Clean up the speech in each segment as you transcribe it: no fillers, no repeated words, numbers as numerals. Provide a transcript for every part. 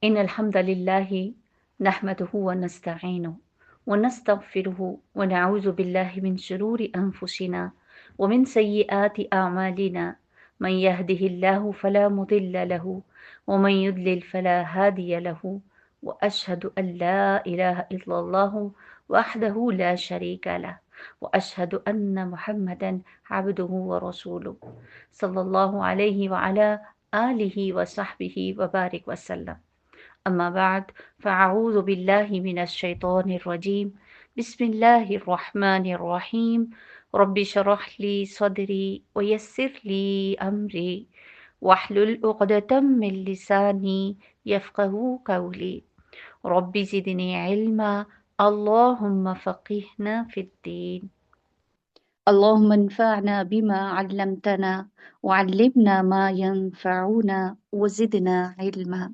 إن الحمد لله نحمده ونستعينه ونستغفره ونعوذ بالله من شرور أنفسنا ومن سيئات أعمالنا من يهده الله فلا مضل له ومن يضلل فلا هادي له وأشهد أن لا إله إلا الله وحده لا شريك له وأشهد أن محمدا عبده ورسوله صلى الله عليه وعلى آله وصحبه وبارك وسلم. أما بعد فأعوذ بالله من الشيطان الرجيم. بسم الله الرحمن الرحيم. رب اشرح لي صدري ويسر لي أمري واحلل عقدة من لساني يفقه قولي. رب زدني علما. اللهم فقهنا في الدين. اللهم انفعنا بما علمتنا وعلمنا ما ينفعنا وزدنا علما.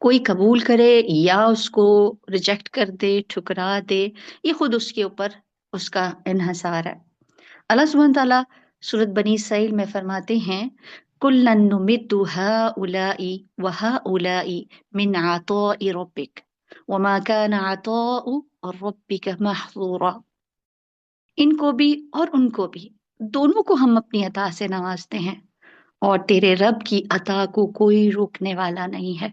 کوئی قبول کرے یا اس کو ریجیکٹ کر دے، ٹھکرا دے، یہ خود اس کے اوپر اس کا انحصار ہے۔ اللہ سبحانہ تعالیٰ سورۃ بنی اسرائیل میں فرماتے ہیں کُلًّا نُمِدُّ هَٰؤُلَاءِ وَهَٰؤُلَاءِ مِنْ عَطَاءِ رَبِّكَ وَمَا كَانَ عَطَاءُ رَبِّكَ مَحْظُورًا۔ ان کو بھی اور ان کو بھی، دونوں کو ہم اپنی عطا سے نوازتے ہیں، اور تیرے رب کی عطا کو کوئی روکنے والا نہیں ہے۔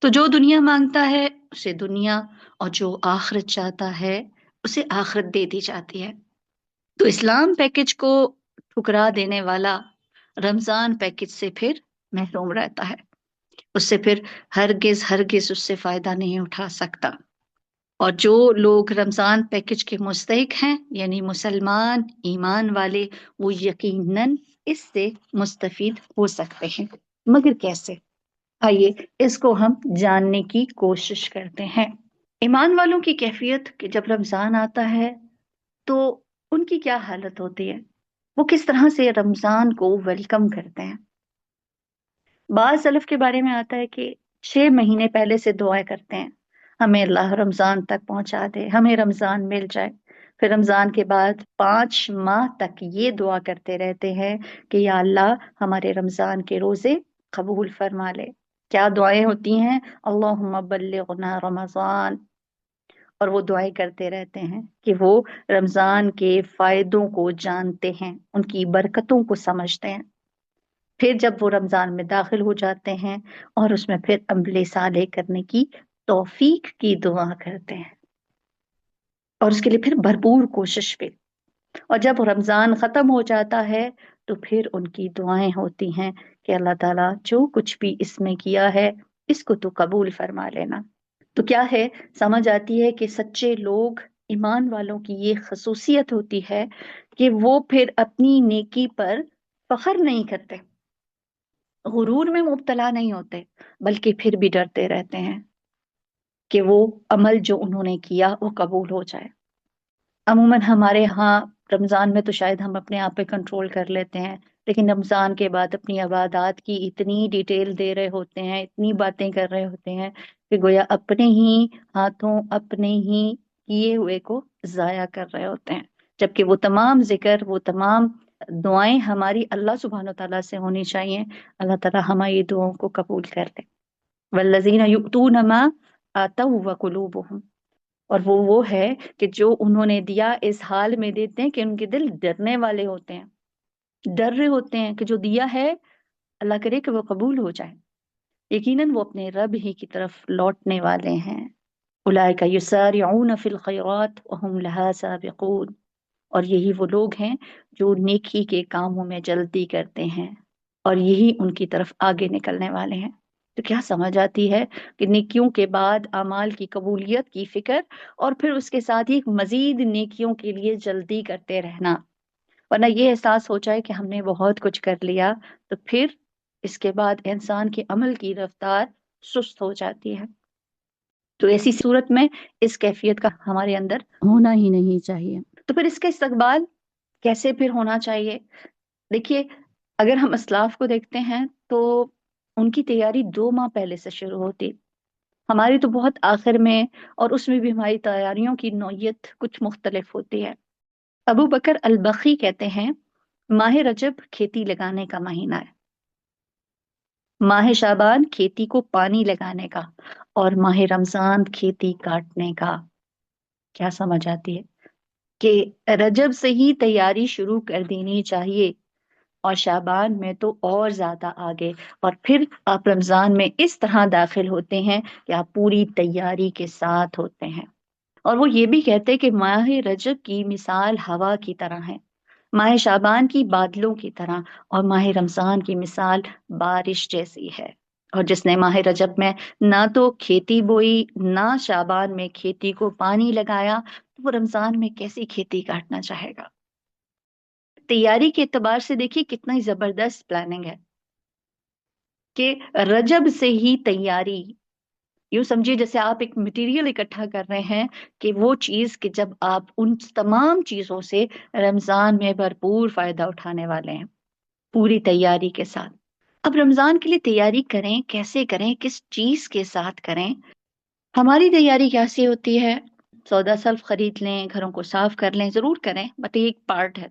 تو جو دنیا مانگتا ہے اسے دنیا، اور جو آخرت چاہتا ہے اسے آخرت دے دی جاتی ہے۔ تو اسلام پیکج کو ٹھکرا دینے والا رمضان پیکج سے پھر محروم رہتا ہے، اس سے پھر ہرگز ہرگز اس سے فائدہ نہیں اٹھا سکتا۔ اور جو لوگ رمضان پیکج کے مستحق ہیں یعنی مسلمان ایمان والے، وہ یقیناً اس سے مستفید ہو سکتے ہیں، مگر کیسے؟ آئیے اس کو ہم جاننے کی کوشش کرتے ہیں۔ ایمان والوں کی کیفیت کہ جب رمضان آتا ہے تو ان کی کیا حالت ہوتی ہے، وہ کس طرح سے رمضان کو ویلکم کرتے ہیں۔ بعض سلف کے بارے میں آتا ہے کہ 6 مہینے پہلے سے دعائیں کرتے ہیں، ہمیں اللہ رمضان تک پہنچا دے، ہمیں رمضان مل جائے۔ پھر رمضان کے بعد 5 ماہ تک یہ دعا کرتے رہتے ہیں کہ یا اللہ ہمارے رمضان کے روزے قبول فرما لے۔ کیا دعائیں ہوتی ہیں؟ اللہم بلغنا رمضان۔ اور وہ دعائیں کرتے رہتے ہیں کہ وہ رمضان کے فائدوں کو جانتے ہیں، ان کی برکتوں کو سمجھتے ہیں۔ پھر جب وہ رمضان میں داخل ہو جاتے ہیں اور اس میں پھر عمل صالح کرنے کی توفیق کی دعا کرتے ہیں، اور اس کے لیے پھر بھرپور کوشش بھی۔ اور جب رمضان ختم ہو جاتا ہے تو پھر ان کی دعائیں ہوتی ہیں کہ اللہ تعالیٰ جو کچھ بھی اس میں کیا ہے اس کو تو قبول فرما لینا۔ تو کیا ہے، سمجھ آتی ہے کہ سچے لوگ، ایمان والوں کی یہ خصوصیت ہوتی ہے کہ وہ پھر اپنی نیکی پر فخر نہیں کرتے، غرور میں مبتلا نہیں ہوتے، بلکہ پھر بھی ڈرتے رہتے ہیں کہ وہ عمل جو انہوں نے کیا وہ قبول ہو جائے۔ عموماً ہمارے ہاں رمضان میں تو شاید ہم اپنے آپ پہ کنٹرول کر لیتے ہیں، لیکن رمضان کے بعد اپنی عبادات کی اتنی ڈیٹیل دے رہے ہوتے ہیں، اتنی باتیں کر رہے ہوتے ہیں کہ گویا اپنے ہی ہاتھوں اپنے ہی کیے ہوئے کو ضائع کر رہے ہوتے ہیں، جبکہ وہ تمام ذکر، وہ تمام دعائیں ہماری اللہ سبحانہ تعالیٰ سے ہونی چاہیے۔ اللہ تعالیٰ ہماری دعاؤں کو قبول کر لے۔ والذین یؤتون ما آتوا وقلوبہم، اور وہ ہے کہ جو انہوں نے دیا اس حال میں دیتے ہیں کہ ان کے دل ڈرنے والے ہوتے ہیں، ڈر رہے ہوتے ہیں کہ جو دیا ہے اللہ کرے کہ وہ قبول ہو جائے، یقیناً وہ اپنے رب ہی کی طرف لوٹنے والے ہیں۔ اولئک یسارعون فی الخیرات وہم لہا سابقون، اور یہی وہ لوگ ہیں جو نیکی کے کاموں میں جلدی کرتے ہیں اور یہی ان کی طرف آگے نکلنے والے ہیں۔ تو کیا سمجھ آتی ہے کہ نیکیوں کے بعد اعمال کی قبولیت کی فکر، اور پھر اس کے ساتھ ہی مزید نیکیوں کے لیے جلدی کرتے رہنا، ورنہ یہ احساس ہو جائے کہ ہم نے بہت کچھ کر لیا تو پھر اس کے بعد انسان کے عمل کی رفتار سست ہو جاتی ہے۔ تو ایسی صورت میں اس کیفیت کا ہمارے اندر ہونا ہی نہیں چاہیے۔ تو پھر اس کا استقبال کیسے پھر ہونا چاہیے؟ دیکھیے، اگر ہم اسلاف کو دیکھتے ہیں تو ان کی تیاری 2 ماہ پہلے سے شروع ہوتی، ہماری تو بہت آخر میں، اور اس میں بھی ہماری تیاریوں کی نوعیت کچھ مختلف ہوتی ہے۔ ابو بکر البخی کہتے ہیں ماہ رجب کھیتی لگانے کا مہینہ ہے، ماہ شعبان کھیتی کو پانی لگانے کا، اور ماہ رمضان کھیتی کاٹنے کا۔ کیا سمجھ آتی ہے کہ رجب سے ہی تیاری شروع کر دینی چاہیے، اور شعبان میں تو اور زیادہ آگے، اور پھر آپ رمضان میں اس طرح داخل ہوتے ہیں کہ آپ پوری تیاری کے ساتھ ہوتے ہیں۔ اور وہ یہ بھی کہتے کہ ماہ رجب کی مثال ہوا کی طرح ہے، ماہ شعبان کی بادلوں کی طرح، اور ماہ رمضان کی مثال بارش جیسی ہے۔ اور جس نے ماہ رجب میں نہ تو کھیتی بوئی، نہ شعبان میں کھیتی کو پانی لگایا، تو وہ رمضان میں کیسی کھیتی کاٹنا چاہے گا؟ تیاری کے اعتبار سے دیکھیے کتنا ہی زبردست پلاننگ ہے کہ رجب سے ہی تیاری، یوں سمجھیے جیسے آپ ایک مٹیریل اکٹھا کر رہے ہیں کہ وہ چیز کہ جب آپ ان تمام چیزوں سے رمضان میں بھرپور فائدہ اٹھانے والے ہیں پوری تیاری کے ساتھ۔ اب رمضان کے لیے تیاری کریں، کیسے کریں، کس چیز کے ساتھ کریں؟ ہماری تیاری کیسی ہوتی ہے؟ سودا سلف خرید لیں، گھروں کو صاف کر لیں، ضرور کریں، بٹ یہ ایک پارٹ ہے،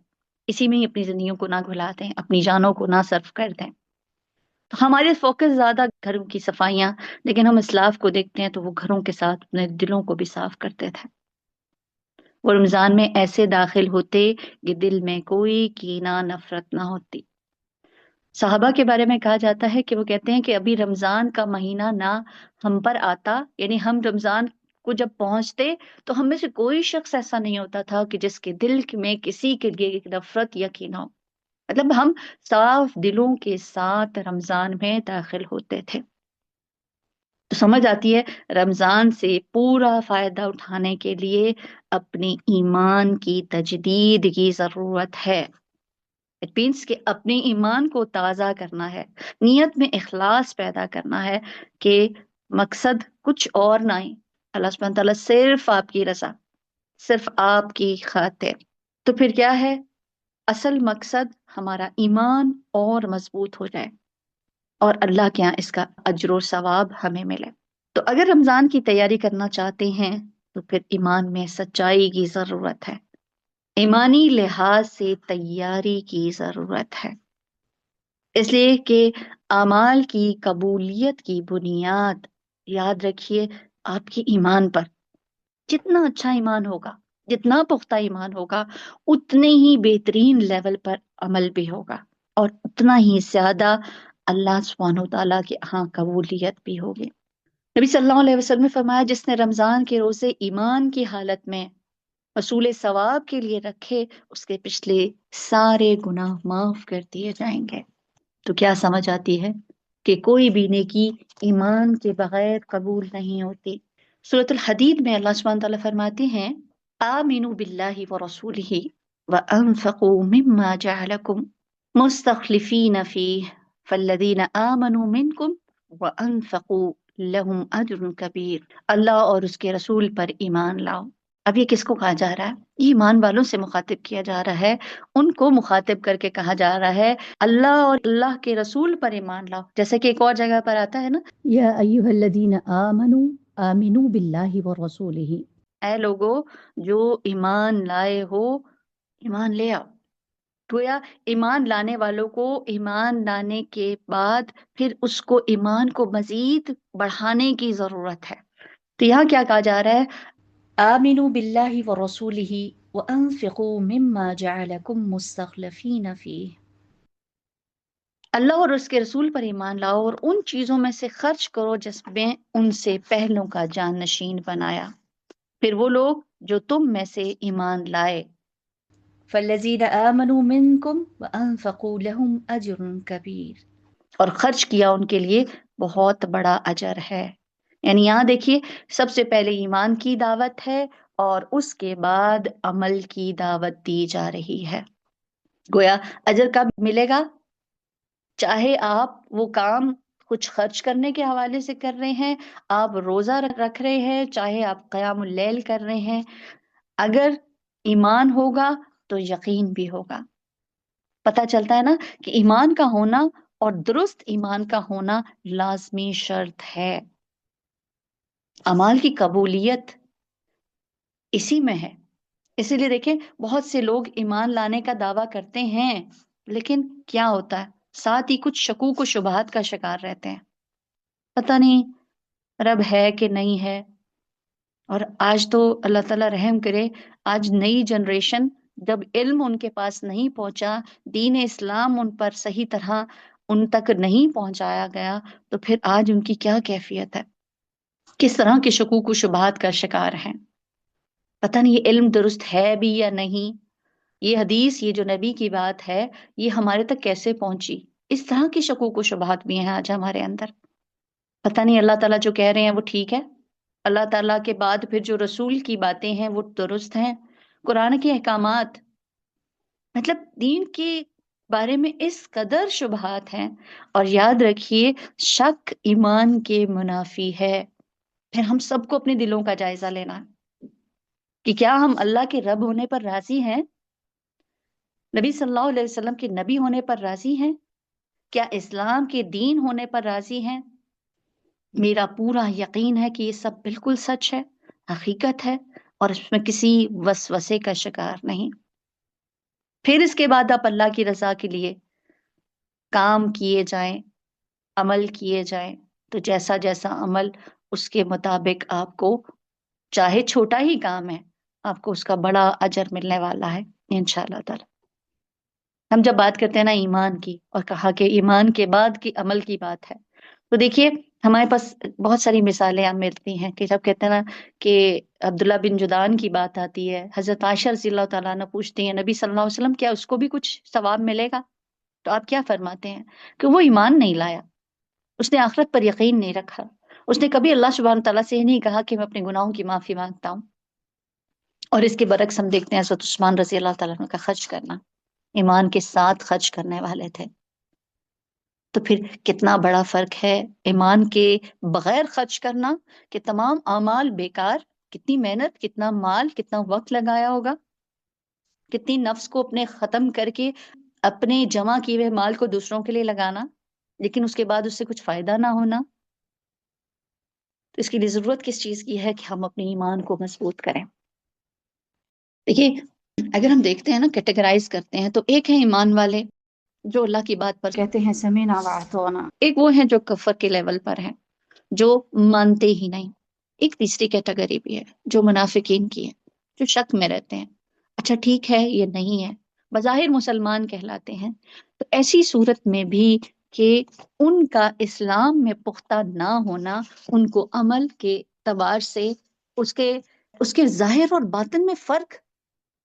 اسی میں ہی اپنی زندگیوں کو نہ گھلا دیں، اپنی جانوں کو نہ صرف کر دیں۔ تو ہمارے فوکس زیادہ گھروں کی صفائیاں، لیکن ہم اسلاف کو دیکھتے ہیں تو وہ گھروں کے ساتھ اپنے دلوں کو بھی صاف کرتے تھے۔ وہ رمضان میں ایسے داخل ہوتے کہ دل میں کوئی کینہ نفرت نہ ہوتی۔ صحابہ کے بارے میں کہا جاتا ہے کہ وہ کہتے ہیں کہ ابھی رمضان کا مہینہ نہ ہم پر آتا، یعنی ہم رمضان کو جب پہنچتے تو ہم میں سے کوئی شخص ایسا نہیں ہوتا تھا کہ جس کے دل میں کسی کے لیے نفرت یا کینہ ہو۔ مطلب ہم صاف دلوں کے ساتھ رمضان میں داخل ہوتے تھے۔ تو سمجھ آتی ہے رمضان سے پورا فائدہ اٹھانے کے لیے اپنی ایمان کی تجدید کی ضرورت ہے۔ اٹ مینس کہ اپنے ایمان کو تازہ کرنا ہے، نیت میں اخلاص پیدا کرنا ہے کہ مقصد کچھ اور نہیں، اللہ سبحانہ تعالیٰ صرف آپ کی رضا، صرف آپ کی خاطر۔ تو پھر کیا ہے اصل مقصد؟ ہمارا ایمان اور مضبوط ہو جائے اور اللہ کے یہاں اس کا اجر و ثواب ہمیں ملے۔ تو اگر رمضان کی تیاری کرنا چاہتے ہیں تو پھر ایمان میں سچائی کی ضرورت ہے، ایمانی لحاظ سے تیاری کی ضرورت ہے، اس لیے کہ اعمال کی قبولیت کی بنیاد یاد رکھیے آپ کی ایمان پر۔ جتنا اچھا ایمان ہوگا، جتنا پختہ ایمان ہوگا، اتنے ہی بہترین لیول پر عمل بھی ہوگا اور اتنا ہی زیادہ اللہ سبحانہ وتعالیٰ کے ہاں قبولیت بھی ہوگی۔ نبی صلی اللہ علیہ وسلم نے فرمایا جس نے رمضان کے روزے ایمان کی حالت میں حصول ثواب کے لیے رکھے، اس کے پچھلے سارے گناہ معاف کر دیے جائیں گے۔ تو کیا سمجھ آتی ہے کہ کوئی بھی نیکی ایمان کے بغیر قبول نہیں ہوتی۔ سورۃ الحدید میں اللہ سبحانہ تعالیٰ فرماتے ہیں آمنوا باللہ ورسولہ وانفقوا مما جعلکم مستخلفین فیہ فالذین آمنوا منکم وانفقوا لہم اجر کبیر۔ اللہ اور اس کے رسول پر ایمان لاؤ۔ اب یہ کس کو کہا جا رہا ہے؟ یہ ایمان والوں سے مخاطب کیا جا رہا ہے، ان کو مخاطب کر کے کہا جا رہا ہے اللہ اور اللہ کے رسول پر ایمان لاؤ، جیسے کہ ایک اور جگہ پر آتا ہے نا یا ایھا الذین آمنوا آمنوا باللہ ورسولہ، اے لوگو جو ایمان لائے ہو ایمان لے آؤ۔ گویا ایمان لانے والوں کو ایمان لانے کے بعد پھر اس کو ایمان کو مزید بڑھانے کی ضرورت ہے۔ تو یہاں کیا کہا جا رہا ہے؟ آمنوا باللہ ورسولہ وانفقوا مما جعلکم مستخلفین فیہ، اللہ اور اس کے رسول پر ایمان لاؤ اور ان چیزوں میں سے خرچ کرو جس میں ان سے پہلوں کا جانشین بنایا۔ پھر وہ لوگ جو تم میں سے ایمان لائے، فالذین آمنوا منکم وانفقوا لہم اجر کبیر، اور خرچ کیا ان کے لیے بہت بڑا اجر ہے۔ یعنی یہاں دیکھیے سب سے پہلے ایمان کی دعوت ہے اور اس کے بعد عمل کی دعوت دی جا رہی ہے۔ گویا اجر کب ملے گا؟ چاہے آپ وہ کام کچھ خرچ کرنے کے حوالے سے کر رہے ہیں، آپ روزہ رکھ رہے ہیں، چاہے آپ قیام اللیل کر رہے ہیں، اگر ایمان ہوگا تو یقین بھی ہوگا۔ پتہ چلتا ہے نا کہ ایمان کا ہونا اور درست ایمان کا ہونا لازمی شرط ہے۔ اعمال کی قبولیت اسی میں ہے۔ اسی لیے دیکھیں بہت سے لوگ ایمان لانے کا دعویٰ کرتے ہیں لیکن کیا ہوتا ہے ساتھ ہی کچھ شکوک و شبہات کا شکار رہتے ہیں، پتہ نہیں رب ہے کہ نہیں ہے۔ اور آج تو اللہ تعالیٰ رحم کرے، آج نئی جنریشن جب علم ان کے پاس نہیں پہنچا، دین اسلام ان پر صحیح طرح ان تک نہیں پہنچایا گیا، تو پھر آج ان کی کیا کیفیت ہے، کس طرح کے شکوک و شبہات کا شکار ہیں۔ پتہ نہیں یہ علم درست ہے بھی یا نہیں، یہ حدیث، یہ جو نبی کی بات ہے، یہ ہمارے تک کیسے پہنچی؟ اس طرح کی شکوک و شبہات بھی ہیں آج ہمارے اندر۔ پتہ نہیں اللہ تعالیٰ جو کہہ رہے ہیں وہ ٹھیک ہے، اللہ تعالیٰ کے بعد پھر جو رسول کی باتیں ہیں وہ درست ہیں، قرآن کے احکامات، مطلب دین کے بارے میں اس قدر شبہات ہیں۔ اور یاد رکھیے شک ایمان کے منافی ہے۔ پھر ہم سب کو اپنے دلوں کا جائزہ لینا کہ کیا ہم اللہ کے رب ہونے پر راضی ہیں، نبی صلی اللہ علیہ وسلم کے نبی ہونے پر راضی ہیں، کیا اسلام کے دین ہونے پر راضی ہیں؟ میرا پورا یقین ہے کہ یہ سب بالکل سچ ہے، حقیقت ہے، اور اس میں کسی وسوسے کا شکار نہیں۔ پھر اس کے بعد آپ اللہ کی رضا کے لیے کام کیے جائیں، عمل کیے جائیں، تو جیسا جیسا عمل اس کے مطابق آپ کو، چاہے چھوٹا ہی کام ہے، آپ کو اس کا بڑا اجر ملنے والا ہے انشاءاللہ تعالی۔ ہم جب بات کرتے ہیں نا ایمان کی، اور کہا کہ ایمان کے بعد کی عمل کی بات ہے، تو دیکھیے ہمارے پاس بہت ساری مثالیں ہم ملتی ہیں کہ جب کہتے ہیں نا کہ عبداللہ بن جدعان کی بات آتی ہے، حضرت عائشہ رضی اللہ تعالیٰ عنہ پوچھتی ہیں نبی صلی اللہ علیہ وسلم کیا اس کو بھی کچھ ثواب ملے گا؟ تو آپ کیا فرماتے ہیں کہ وہ ایمان نہیں لایا، اس نے آخرت پر یقین نہیں رکھا، اس نے کبھی اللہ سبحانہ تعالیٰ سے یہ نہیں کہا کہ میں اپنے گناہوں کی معافی مانگتا ہوں۔ اور اس کے برعکس ہم دیکھتے ہیں حضرت عثمان رضی اللہ تعالیٰ عنہ کا خرچ کرنا، ایمان کے ساتھ خرچ کرنے والے تھے۔ تو پھر کتنا بڑا فرق ہے ایمان کے بغیر خرچ کرنا، کہ تمام اعمال بیکار، کتنی محنت، کتنا مال، کتنا وقت لگایا ہوگا، کتنی نفس کو اپنے ختم کر کے اپنے جمع کیے ہوئے مال کو دوسروں کے لیے لگانا، لیکن اس کے بعد اس سے کچھ فائدہ نہ ہونا۔ تو اس کے لیے ضرورت کس چیز کی ہے کہ ہم اپنے ایمان کو مضبوط کریں۔ دیکھیے اگر ہم دیکھتے ہیں نا، کیٹیگرائز کرتے ہیں، تو ایک ہے ایمان والے جو اللہ کی بات پر کہتے ہیں سمینا واطعنا، ایک وہ ہے جو کفر کے لیول پر ہے، جو مانتے ہی نہیں۔ ایک تیسری کیٹیگری بھی ہے جو منافقین کی ہے، جو شک میں رہتے ہیں، اچھا ٹھیک ہے یہ نہیں ہے، بظاہر مسلمان کہلاتے ہیں۔ تو ایسی صورت میں بھی کہ ان کا اسلام میں پختہ نہ ہونا، ان کو عمل کے اعتبار سے اس کے ظاہر اور باطن میں فرق،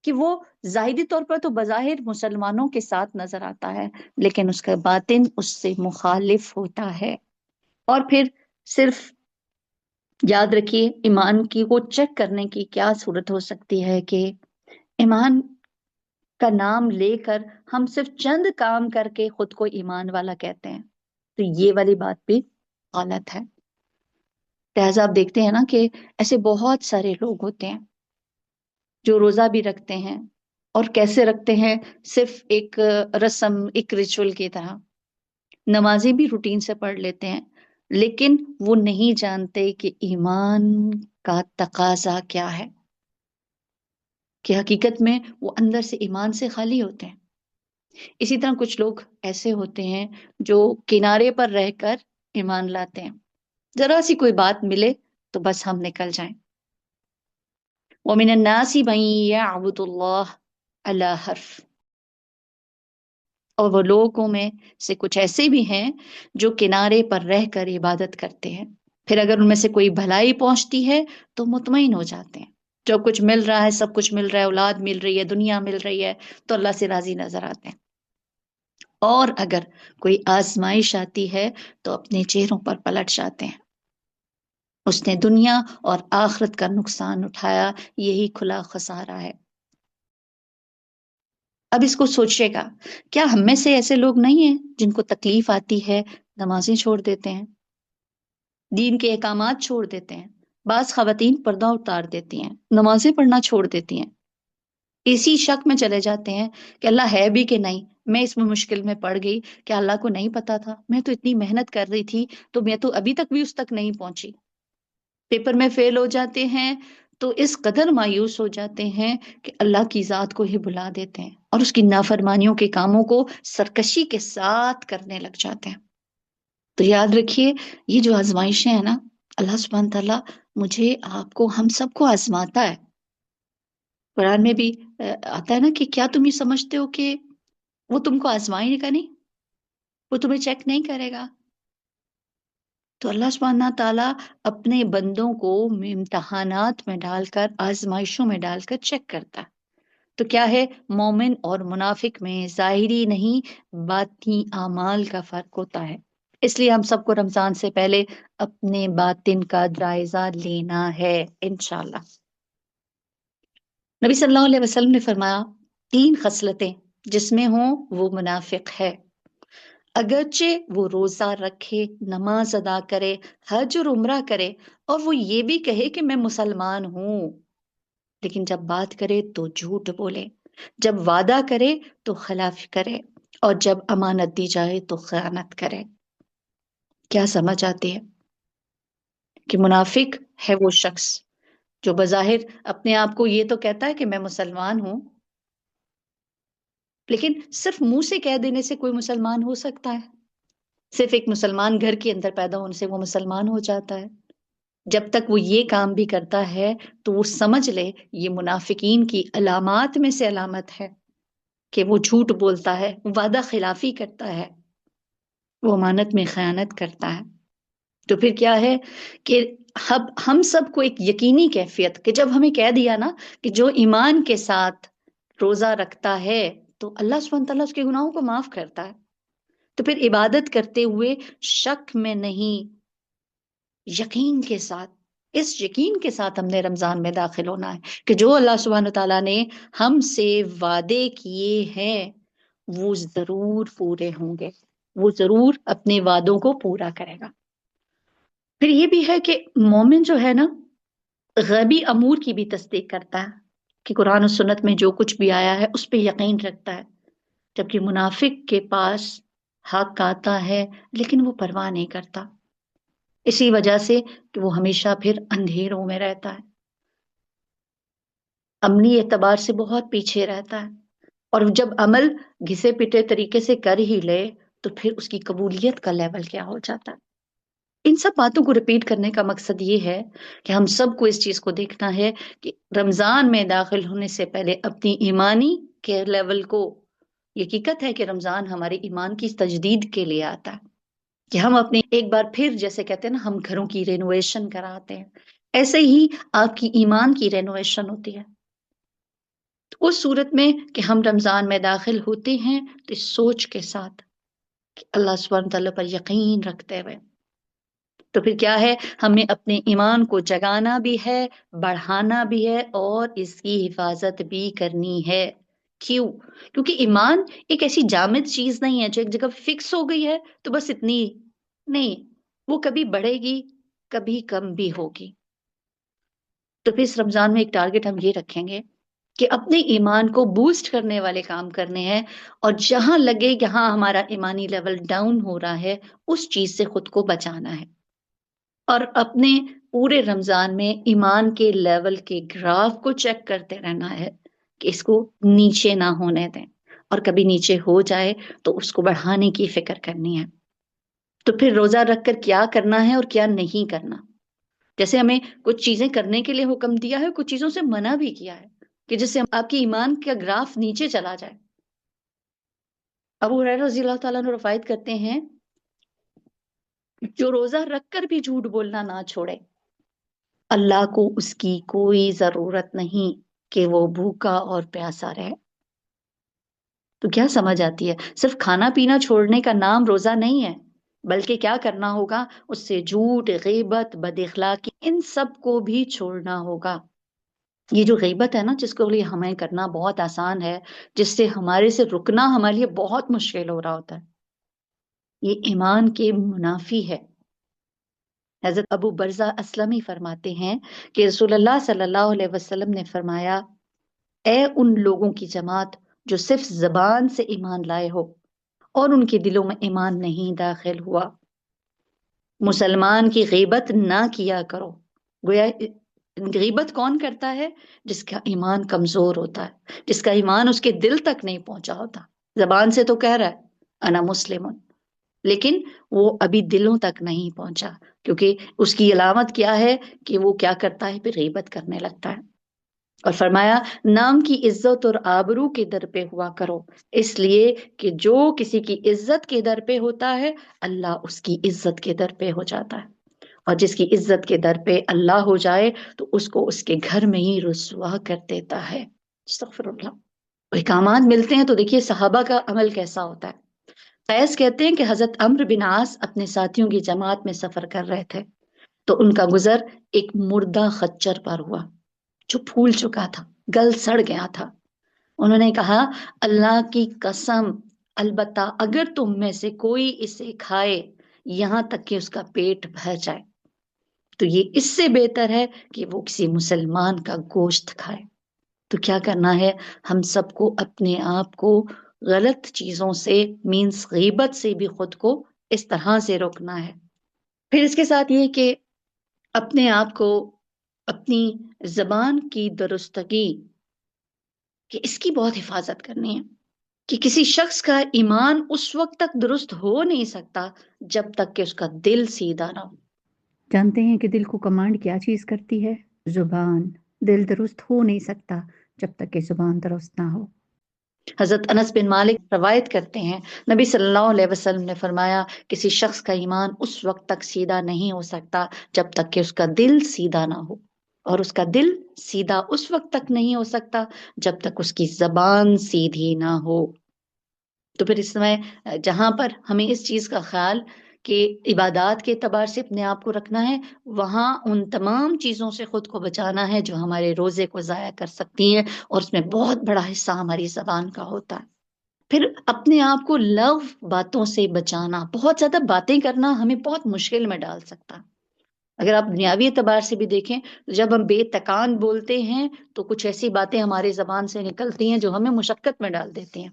کہ وہ ظاہری طور پر تو بظاہر مسلمانوں کے ساتھ نظر آتا ہے، لیکن اس کا باطن اس سے مخالف ہوتا ہے۔ اور پھر صرف یاد رکھیے ایمان کی کو چیک کرنے کی کیا صورت ہو سکتی ہے کہ ایمان کا نام لے کر ہم صرف چند کام کر کے خود کو ایمان والا کہتے ہیں، تو یہ والی بات بھی غلط ہے۔ لہٰذا آپ دیکھتے ہیں نا کہ ایسے بہت سارے لوگ ہوتے ہیں جو روزہ بھی رکھتے ہیں، اور کیسے رکھتے ہیں، صرف ایک رسم، ایک ریچول کی طرح، نمازیں بھی روٹین سے پڑھ لیتے ہیں، لیکن وہ نہیں جانتے کہ ایمان کا تقاضا کیا ہے، کہ حقیقت میں وہ اندر سے ایمان سے خالی ہوتے ہیں۔ اسی طرح کچھ لوگ ایسے ہوتے ہیں جو کنارے پر رہ کر ایمان لاتے ہیں، ذرا سی کوئی بات ملے تو بس ہم نکل جائیں۔ وَمِنَ النَّاسِ مَن يَعْبُدُ اللَّهَ عَلَى حَرْفٍ، اور وہ لوگوں میں سے کچھ ایسے بھی ہیں جو کنارے پر رہ کر عبادت کرتے ہیں، پھر اگر ان میں سے کوئی بھلائی پہنچتی ہے تو مطمئن ہو جاتے ہیں، جو کچھ مل رہا ہے، سب کچھ مل رہا ہے، اولاد مل رہی ہے، دنیا مل رہی ہے، تو اللہ سے راضی نظر آتے ہیں۔ اور اگر کوئی آزمائش آتی ہے تو اپنے چہروں پر پلٹ جاتے ہیں، اس نے دنیا اور آخرت کا نقصان اٹھایا، یہی کھلا خسارہ ہے۔ اب اس کو سوچیے گا، کیا ہم میں سے ایسے لوگ نہیں ہیں جن کو تکلیف آتی ہے، نمازیں چھوڑ دیتے ہیں، دین کے احکامات چھوڑ دیتے ہیں، بعض خواتین پردہ اتار دیتی ہیں، نمازیں پڑھنا چھوڑ دیتی ہیں، اسی شک میں چلے جاتے ہیں کہ اللہ ہے بھی کہ نہیں، میں اس میں مشکل میں پڑ گئی، کیا اللہ کو نہیں پتا تھا، میں تو اتنی محنت کر رہی تھی، تو میں تو ابھی تک بھی اس تک نہیں پہنچی۔ پیپر میں فیل ہو جاتے ہیں تو اس قدر مایوس ہو جاتے ہیں کہ اللہ کی ذات کو ہی بھلا دیتے ہیں، اور اس کی نافرمانیوں کے کاموں کو سرکشی کے ساتھ کرنے لگ جاتے ہیں۔ تو یاد رکھیے یہ جو آزمائشیں ہیں نا، اللہ سبحانہ تعالیٰ مجھے، آپ کو، ہم سب کو آزماتا ہے۔ قرآن میں بھی آتا ہے نا کہ کیا تم یہ سمجھتے ہو کہ وہ تم کو آزمائے گا نہیں، وہ تمہیں چیک نہیں کرے گا؟ تو اللہ سبحانہ تعالیٰ اپنے بندوں کو امتحانات میں ڈال کر، آزمائشوں میں ڈال کر چیک کرتا ہے۔ تو کیا ہے، مومن اور منافق میں ظاہری نہیں باطنی اعمال کا فرق ہوتا ہے۔ اس لیے ہم سب کو رمضان سے پہلے اپنے باطن کا جائزہ لینا ہے انشاءاللہ۔ نبی صلی اللہ علیہ وسلم نے فرمایا 3 خصلتیں جس میں ہوں وہ منافق ہے، اگرچہ وہ روزہ رکھے، نماز ادا کرے، حج اور عمرہ کرے، اور وہ یہ بھی کہے کہ میں مسلمان ہوں، لیکن جب بات کرے تو جھوٹ بولے، جب وعدہ کرے تو خلاف کرے، اور جب امانت دی جائے تو خیانت کرے۔ کیا سمجھ آتی ہے کہ منافق ہے وہ شخص جو بظاہر اپنے آپ کو یہ تو کہتا ہے کہ میں مسلمان ہوں، لیکن صرف منہ سے کہہ دینے سے کوئی مسلمان ہو سکتا ہے؟ صرف ایک مسلمان گھر کے اندر پیدا ہونے سے وہ مسلمان ہو جاتا ہے؟ جب تک وہ یہ کام بھی کرتا ہے تو وہ سمجھ لے یہ منافقین کی علامات میں سے علامت ہے کہ وہ جھوٹ بولتا ہے، وعدہ خلافی کرتا ہے، وہ امانت میں خیانت کرتا ہے۔ تو پھر کیا ہے کہ ہم سب کو ایک یقینی کیفیت کہ جب ہمیں کہہ دیا نا کہ جو ایمان کے ساتھ روزہ رکھتا ہے تو اللہ سبحانہ تعالیٰ اس کے گناہوں کو معاف کرتا ہے، تو پھر عبادت کرتے ہوئے شک میں نہیں، یقین کے ساتھ، اس یقین کے ساتھ ہم نے رمضان میں داخل ہونا ہے کہ جو اللہ سبحانہ تعالیٰ نے ہم سے وعدے کیے ہیں وہ ضرور پورے ہوں گے، وہ ضرور اپنے وعدوں کو پورا کرے گا۔ پھر یہ بھی ہے کہ مومن جو ہے نا غیبی امور کی بھی تصدیق کرتا ہے کہ قرآن و سنت میں جو کچھ بھی آیا ہے اس پہ یقین رکھتا ہے، جبکہ منافق کے پاس حق آتا ہے لیکن وہ پرواہ نہیں کرتا، اسی وجہ سے کہ وہ ہمیشہ پھر اندھیروں میں رہتا ہے، عملی اعتبار سے بہت پیچھے رہتا ہے، اور جب عمل گھسے پٹے طریقے سے کر ہی لے تو پھر اس کی قبولیت کا لیول کیا ہو جاتا ہے۔ ان سب باتوں کو ریپیٹ کرنے کا مقصد یہ ہے کہ ہم سب کو اس چیز کو دیکھنا ہے کہ رمضان میں داخل ہونے سے پہلے اپنی ایمانی کے لیول کو، یہ حقیقت ہے کہ رمضان ہمارے ایمان کی تجدید کے لیے آتا ہے کہ ہم اپنے ایک بار پھر جیسے کہتے ہیں نا ہم گھروں کی رینوویشن کراتے ہیں، ایسے ہی آپ کی ایمان کی رینوویشن ہوتی ہے۔ تو اس صورت میں کہ ہم رمضان میں داخل ہوتے ہیں تو اس سوچ کے ساتھ کہ اللہ سبحانہ تعالیٰ پر یقین رکھتے ہوئے، تو پھر کیا ہے، ہمیں اپنے ایمان کو جگانا بھی ہے، بڑھانا بھی ہے اور اس کی حفاظت بھی کرنی ہے۔ کیوں؟ کیونکہ ایمان ایک ایسی جامد چیز نہیں ہے جو ایک جگہ فکس ہو گئی ہے تو بس اتنی نہیں، وہ کبھی بڑھے گی کبھی کم بھی ہوگی۔ تو پھر اس رمضان میں ایک ٹارگٹ ہم یہ رکھیں گے کہ اپنے ایمان کو بوسٹ کرنے والے کام کرنے ہیں، اور جہاں لگے یہاں ہمارا ایمانی لیول ڈاؤن ہو رہا ہے اس چیز سے خود کو بچانا ہے، اور اپنے پورے رمضان میں ایمان کے لیول کے گراف کو چیک کرتے رہنا ہے کہ اس کو نیچے نہ ہونے دیں، اور کبھی نیچے ہو جائے تو اس کو بڑھانے کی فکر کرنی ہے۔ تو پھر روزہ رکھ کر کیا کرنا ہے اور کیا نہیں کرنا، جیسے ہمیں کچھ چیزیں کرنے کے لیے حکم دیا ہے، کچھ چیزوں سے منع بھی کیا ہے کہ جس سے آپ کی ایمان کا گراف نیچے چلا جائے۔ ابو ہریرہ رضی اللہ تعالیٰ عنہ روایت کرتے ہیں جو روزہ رکھ کر بھی جھوٹ بولنا نہ چھوڑے، اللہ کو اس کی کوئی ضرورت نہیں کہ وہ بھوکا اور پیاسا رہے۔ تو کیا سمجھ آتی ہے، صرف کھانا پینا چھوڑنے کا نام روزہ نہیں ہے، بلکہ کیا کرنا ہوگا، اس سے جھوٹ، غیبت، بد اخلاقی، ان سب کو بھی چھوڑنا ہوگا۔ یہ جو غیبت ہے نا جس کو لیے ہمیں کرنا بہت آسان ہے، جس سے ہمارے سے رکنا ہمارے لیے بہت مشکل ہو رہا ہوتا ہے، یہ ایمان کے منافی ہے۔ حضرت ابو برزہ اسلمی فرماتے ہیں کہ رسول اللہ صلی اللہ علیہ وسلم نے فرمایا، اے ان لوگوں کی جماعت جو صرف زبان سے ایمان لائے ہو اور ان کے دلوں میں ایمان نہیں داخل ہوا، مسلمان کی غیبت نہ کیا کرو۔ گویا غیبت کون کرتا ہے؟ جس کا ایمان کمزور ہوتا ہے، جس کا ایمان اس کے دل تک نہیں پہنچا ہوتا، زبان سے تو کہہ رہا ہے انا مسلم، لیکن وہ ابھی دلوں تک نہیں پہنچا، کیونکہ اس کی علامت کیا ہے کہ وہ کیا کرتا ہے، پھر غیبت کرنے لگتا ہے۔ اور فرمایا نام کی عزت اور آبرو کے در پہ ہوا کرو، اس لیے کہ جو کسی کی عزت کے در پہ ہوتا ہے اللہ اس کی عزت کے در پہ ہو جاتا ہے، اور جس کی عزت کے در پہ اللہ ہو جائے تو اس کو اس کے گھر میں ہی رسوا کر دیتا ہے۔ استغفر اللہ۔ احکامات ملتے ہیں تو دیکھیے صحابہ کا عمل کیسا ہوتا ہے۔ قیس کہتے ہیں کہ حضرت عمرو بن عاص اپنے ساتھیوں کی جماعت میں سفر کر رہے تھے تو ان کا گزر ایک مردہ خچر پر ہوا جو پھول چکا تھا، گل سڑ گیا تھا۔ انہوں نے کہا اللہ کی قسم، البتہ اگر تم میں سے کوئی اسے کھائے یہاں تک کہ اس کا پیٹ بھر جائے تو یہ اس سے بہتر ہے کہ وہ کسی مسلمان کا گوشت کھائے۔ تو کیا کرنا ہے، ہم سب کو اپنے آپ کو غلط چیزوں سے مینس غیبت سے بھی خود کو اس طرح سے روکنا ہے۔ پھر اس کے ساتھ یہ کہ اپنے آپ کو اپنی زبان کی درستگی کہ اس کی بہت حفاظت کرنی ہے، کہ کسی شخص کا ایمان اس وقت تک درست ہو نہیں سکتا جب تک کہ اس کا دل سیدھا نہ ہو۔ جانتے ہیں کہ دل کو کمانڈ کیا چیز کرتی ہے؟ زبان۔ دل درست ہو نہیں سکتا جب تک کہ زبان درست نہ ہو۔ حضرت انس بن مالک روایت کرتے ہیں نبی صلی اللہ علیہ وسلم نے فرمایا کسی شخص کا ایمان اس وقت تک سیدھا نہیں ہو سکتا جب تک کہ اس کا دل سیدھا نہ ہو، اور اس کا دل سیدھا اس وقت تک نہیں ہو سکتا جب تک اس کی زبان سیدھی نہ ہو۔ تو پھر اس میں جہاں پر ہمیں اس چیز کا خیال کہ عبادات کے اعتبار سے اپنے آپ کو رکھنا ہے، وہاں ان تمام چیزوں سے خود کو بچانا ہے جو ہمارے روزے کو ضائع کر سکتی ہیں، اور اس میں بہت بڑا حصہ ہماری زبان کا ہوتا ہے۔ پھر اپنے آپ کو لغو باتوں سے بچانا، بہت زیادہ باتیں کرنا ہمیں بہت مشکل میں ڈال سکتا ہے۔ اگر آپ دنیاوی اعتبار سے بھی دیکھیں تو جب ہم بے تکان بولتے ہیں تو کچھ ایسی باتیں ہماری زبان سے نکلتی ہیں جو ہمیں مشقت میں ڈال دیتی ہیں۔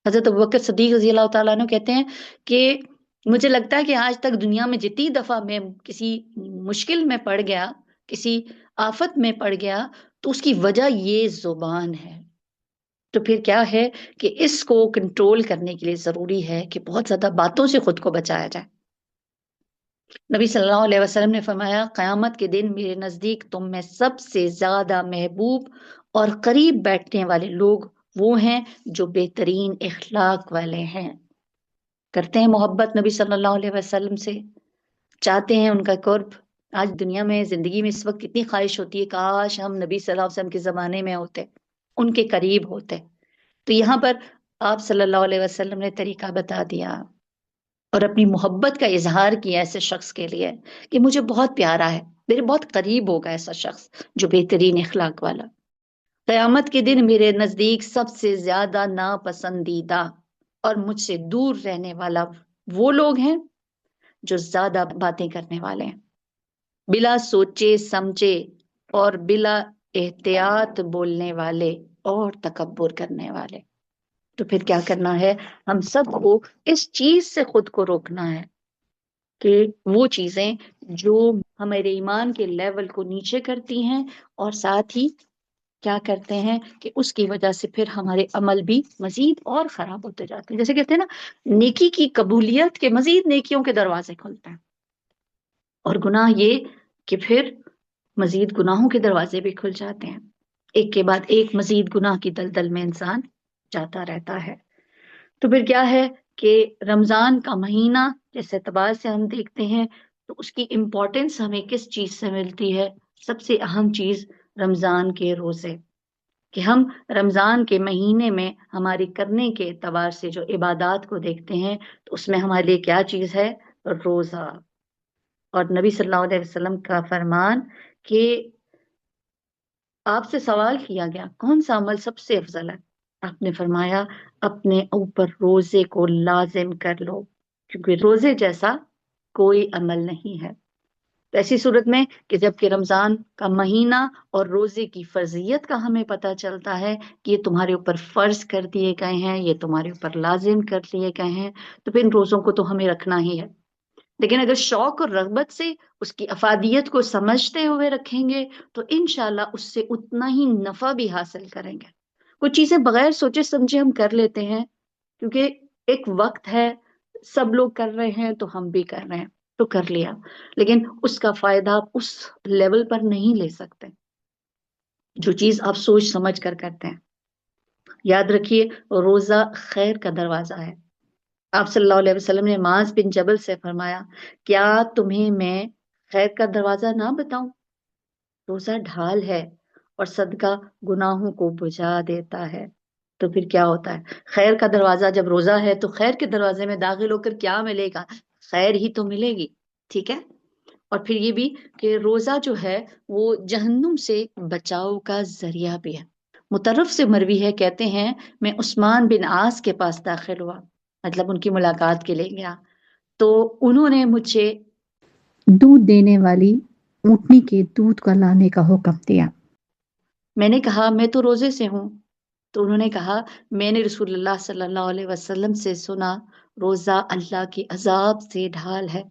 حضرت ابوبکر صدیق رضی اللہ تعالیٰ عنہ کہتے ہیں کہ مجھے لگتا ہے کہ آج تک دنیا میں جتنی دفعہ میں کسی مشکل میں پڑ گیا، کسی آفت میں پڑ گیا، تو اس کی وجہ یہ زبان ہے۔ تو پھر کیا ہے کہ اس کو کنٹرول کرنے کے لیے ضروری ہے کہ بہت زیادہ باتوں سے خود کو بچایا جائے۔ نبی صلی اللہ علیہ وسلم نے فرمایا قیامت کے دن میرے نزدیک تم میں سب سے زیادہ محبوب اور قریب بیٹھنے والے لوگ وہ ہیں جو بہترین اخلاق والے ہیں، کرتے ہیں محبت نبی صلی اللہ علیہ وسلم سے، چاہتے ہیں ان کا قرب۔ آج دنیا میں زندگی میں اس وقت کتنی خواہش ہوتی ہے کاش ہم نبی صلی اللہ علیہ وسلم کے زمانے میں ہوتے، ان کے قریب ہوتے۔ تو یہاں پر آپ صلی اللہ علیہ وسلم نے طریقہ بتا دیا اور اپنی محبت کا اظہار کیا ایسے شخص کے لیے کہ مجھے بہت پیارا ہے، میرے بہت قریب ہوگا ایسا شخص جو بہترین اخلاق والا۔ قیامت کے دن میرے نزدیک سب سے زیادہ ناپسندیدہ اور مجھ سے دور رہنے والا وہ لوگ ہیں جو زیادہ باتیں کرنے والے ہیں، بلا سوچے سمجھے اور بلا احتیاط بولنے والے اور تکبر کرنے والے۔ تو پھر کیا کرنا ہے؟ ہم سب کو اس چیز سے خود کو روکنا ہے کہ وہ چیزیں جو ہمارے ایمان کے لیول کو نیچے کرتی ہیں اور ساتھ ہی کیا کرتے ہیں کہ اس کی وجہ سے پھر ہمارے عمل بھی مزید اور خراب ہوتے جاتے ہیں۔ جیسے کہتے ہیں نا، نیکی کی قبولیت کے مزید نیکیوں کے دروازے کھلتے ہیں، اور گناہ یہ کہ پھر مزید گناہوں کے دروازے بھی کھل جاتے ہیں، ایک کے بعد ایک مزید گناہ کی دلدل میں انسان جاتا رہتا ہے۔ تو پھر کیا ہے کہ رمضان کا مہینہ جس اعتبار سے ہم دیکھتے ہیں تو اس کی امپورٹنس ہمیں کس چیز سے ملتی ہے؟ سب سے اہم چیز رمضان کے روزے، کہ ہم رمضان کے مہینے میں ہماری کرنے کے اعتبار سے جو عبادات کو دیکھتے ہیں تو اس میں ہمارے لیے کیا چیز ہے؟ روزہ۔ اور نبی صلی اللہ علیہ وسلم کا فرمان کہ آپ سے سوال کیا گیا کون سا عمل سب سے افضل ہے؟ آپ نے فرمایا اپنے اوپر روزے کو لازم کر لو، کیونکہ روزے جیسا کوئی عمل نہیں ہے۔ تو ایسی صورت میں کہ جب کہ رمضان کا مہینہ اور روزے کی فرضیت کا ہمیں پتہ چلتا ہے کہ یہ تمہارے اوپر فرض کر دیے گئے ہیں، یہ تمہارے اوپر لازم کر لیے گئے ہیں، تو پھر ان روزوں کو تو ہمیں رکھنا ہی ہے۔ لیکن اگر شوق اور رغبت سے اس کی افادیت کو سمجھتے ہوئے رکھیں گے تو انشاءاللہ اس سے اتنا ہی نفع بھی حاصل کریں گے۔ کچھ چیزیں بغیر سوچے سمجھے ہم کر لیتے ہیں کیونکہ ایک وقت ہے، سب لوگ کر رہے ہیں تو ہم بھی کر رہے ہیں تو کر لیا، لیکن اس کا فائدہ آپ اس لیول پر نہیں لے سکتے جو چیز آپ سوچ سمجھ کر کرتے ہیں۔ یاد رکھیے روزہ خیر کا دروازہ ہے۔ آپ صلی اللہ علیہ وسلم نے معاذ بن جبل سے فرمایا کیا تمہیں میں خیر کا دروازہ نہ بتاؤں؟ روزہ ڈھال ہے اور صدقہ گناہوں کو بجھا دیتا ہے۔ تو پھر کیا ہوتا ہے؟ خیر کا دروازہ جب روزہ ہے تو خیر کے دروازے میں داخل ہو کر کیا ملے گا؟ خیر ہی تو ملے گی، ٹھیک ہے؟ اور پھر یہ بھی کہ روزہ جو ہے وہ جہنم سے بچاؤ کا ذریعہ بھی ہے۔ مطرف سے مروی ہے، کہتے ہیں میں عثمان بن عاص کے پاس داخل ہوا، مطلب ان کی ملاقات کے لیے گیا، تو انہوں نے مجھے دودھ دینے والی اونٹنی کے دودھ کا لانے کا حکم دیا۔ میں نے کہا میں تو روزے سے ہوں، تو انہوں نے کہا میں نے رسول اللہ صلی اللہ علیہ وسلم سے سنا روزہ اللہ کی عذاب سے ڈھال ہے،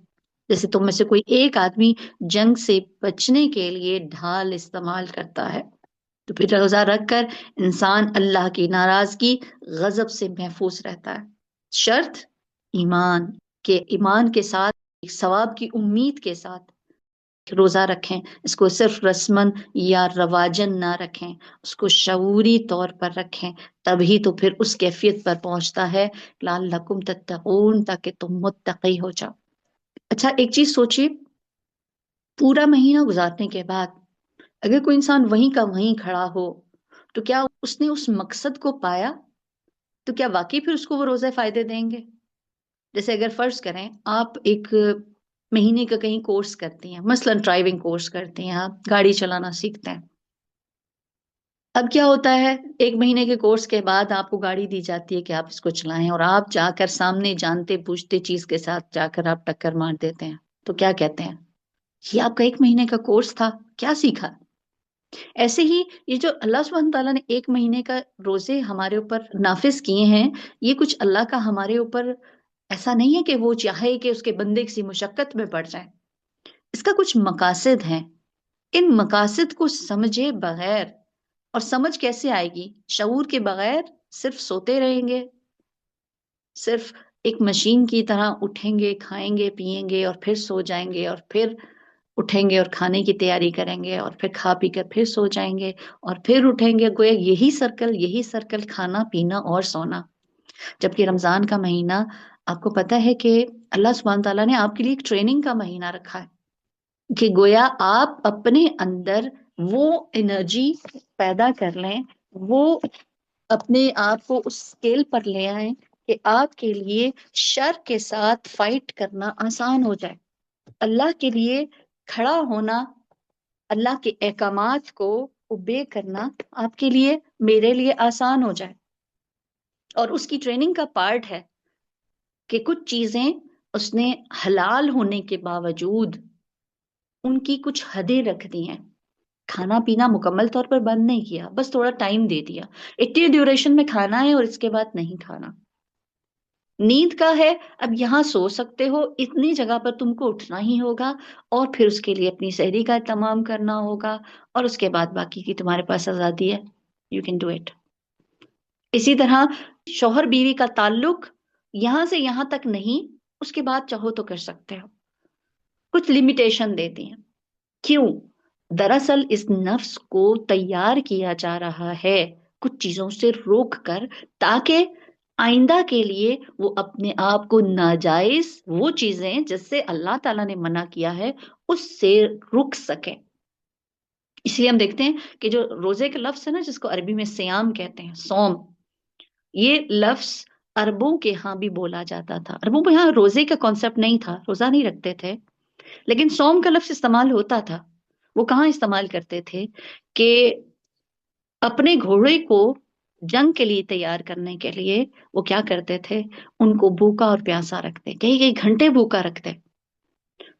جیسے تم میں سے کوئی ایک آدمی جنگ سے بچنے کے لیے ڈھال استعمال کرتا ہے، تو پھر روزہ رکھ کر انسان اللہ کی ناراضگی غضب سے محفوظ رہتا ہے۔ شرط ایمان کے ساتھ، ایک ثواب کی امید کے ساتھ روزہ رکھیں، اس کو صرف رسمن یا رواجن نہ رکھیں، اس کو شعوری طور پر رکھیں، تبھی تو پھر اس کیفیت پر پہنچتا ہے لعلکم تتقون، تاکہ تم متقی ہو جاؤ۔ اچھا ایک چیز سوچیے، پورا مہینہ گزارنے کے بعد اگر کوئی انسان وہیں کا وہیں کھڑا ہو تو کیا اس نے اس مقصد کو پایا؟ تو کیا واقعی پھر اس کو وہ روزے فائدے دیں گے؟ جیسے اگر فرض کریں آپ ایک مہینے کا کہیں کورس کرتی ہیں، مثلا ڈرائیونگ کورس کرتی ہیں، آپ گاڑی چلانا سیکھتے ہیں، اب کیا ہوتا ہے ایک مہینے کے کورس کے بعد آپ کو گاڑی دی جاتی ہے کہ آپ اس کو چلائیں، اور آپ جا کر سامنے جانتے پوچھتے چیز کے ساتھ جا کر آپ ٹکر مار دیتے ہیں، تو کیا کہتے ہیں؟ یہ آپ کا ایک مہینے کا کورس تھا، کیا سیکھا؟ ایسے ہی یہ جو اللہ سبحانہ تعالیٰ نے ایک مہینے کا روزے ہمارے اوپر نافذ کیے ہیں، یہ کچھ اللہ کا ہمارے اوپر ایسا نہیں ہے کہ وہ چاہے کہ اس کے بندے کسی مشقت میں پڑ جائیں، اس کا کچھ مقاصد ہیں۔ ان مقاصد کو سمجھے بغیر، اور سمجھ کیسے آئے گی؟ شعور کے بغیر صرف سوتے رہیں گے، صرف ایک مشین کی طرح اٹھیں گے، کھائیں گے، پیئیں گے اور پھر سو جائیں گے، اور پھر اٹھیں گے اور کھانے کی تیاری کریں گے، اور پھر کھا پی کر پھر سو جائیں گے اور پھر اٹھیں گے، گویا یہی سرکل کھانا پینا اور سونا۔ جبکہ رمضان کا مہینہ آپ کو پتا ہے کہ اللہ سبحانہ تعالیٰ نے آپ کے لیے ایک ٹریننگ کا مہینہ رکھا ہے کہ گویا آپ اپنے اندر وہ انرجی پیدا کر لیں، وہ اپنے آپ کو اس اسکیل پر لے آئیں کہ آپ کے لیے شر کے ساتھ فائٹ کرنا آسان ہو جائے، اللہ کے لیے کھڑا ہونا، اللہ کے احکامات کو اوبے کرنا آپ کے لیے میرے لیے آسان ہو جائے۔ اور اس کی ٹریننگ کا پارٹ ہے کہ کچھ چیزیں اس نے حلال ہونے کے باوجود ان کی کچھ حدیں رکھ دی ہیں، کھانا پینا مکمل طور پر بند نہیں کیا، بس تھوڑا ٹائم دے دیا، اتنی ڈیوریشن میں کھانا ہے اور اس کے بعد نہیں کھانا۔ نیند کا ہے، اب یہاں سو سکتے ہو، اتنی جگہ پر تم کو اٹھنا ہی ہوگا، اور پھر اس کے لیے اپنی سحری کا اہتمام کرنا ہوگا، اور اس کے بعد باقی کی تمہارے پاس آزادی ہے، یو کین ڈو اٹ۔ اسی طرح شوہر بیوی کا تعلق یہاں سے یہاں تک نہیں، اس کے بعد چاہو تو کر سکتے ہو، کچھ لمیٹیشن دیتی ہیں۔ کیوں؟ دراصل اس نفس کو تیار کیا جا رہا ہے کچھ چیزوں سے روک کر، تاکہ آئندہ کے لیے وہ اپنے آپ کو ناجائز وہ چیزیں جس سے اللہ تعالیٰ نے منع کیا ہے اس سے رک سکیں۔ اس لیے ہم دیکھتے ہیں کہ جو روزے کا لفظ ہے نا، جس کو عربی میں سیام کہتے ہیں، سوم، یہ لفظ عربوں کے ہاں بھی بولا جاتا تھا۔ عربوں کے ہاں روزے کا کانسیپٹ نہیں تھا، روزہ نہیں رکھتے تھے، لیکن سوم کا لفظ استعمال ہوتا تھا۔ وہ کہاں استعمال کرتے تھے کہ اپنے گھوڑے کو جنگ کے لیے تیار کرنے کے لیے وہ کیا کرتے تھے، ان کو بھوکا اور پیاسا رکھتے، کئی کئی گھنٹے بھوکا رکھتے،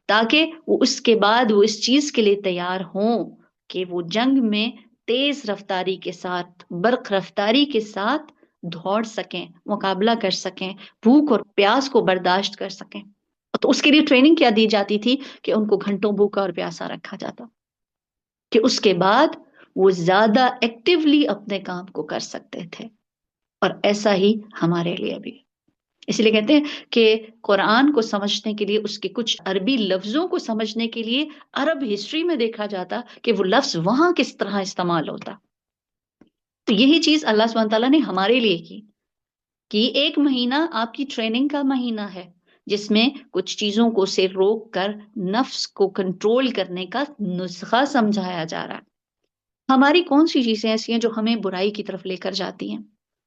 تاکہ وہ اس کے بعد وہ اس چیز کے لیے تیار ہوں کہ وہ جنگ میں تیز رفتاری کے ساتھ، برق رفتاری کے ساتھ دوڑ سکیں، مقابلہ کر سکیں، بھوک اور پیاس کو برداشت کر سکیں۔ تو اس کے لیے ٹریننگ کیا دی جاتی تھی کہ ان کو گھنٹوں بھوکا اور پیاسا رکھا جاتا، کہ اس کے بعد وہ زیادہ ایکٹیولی اپنے کام کو کر سکتے تھے۔ اور ایسا ہی ہمارے لیے بھی، اس لیے کہتے ہیں کہ قرآن کو سمجھنے کے لیے، اس کے کچھ عربی لفظوں کو سمجھنے کے لیے عرب ہسٹری میں دیکھا جاتا کہ وہ لفظ وہاں کس طرح استعمال ہوتا۔ تو یہی چیز اللہ سبحانہ تعالیٰ نے ہمارے لیے کی کہ ایک مہینہ آپ کی ٹریننگ کا مہینہ ہے، جس میں کچھ چیزوں کو سے روک کر نفس کو کنٹرول کرنے کا نسخہ سمجھایا جا رہا ہے۔ ہماری کون سی چیزیں ایسی ہیں جو ہمیں برائی کی طرف لے کر جاتی ہیں؟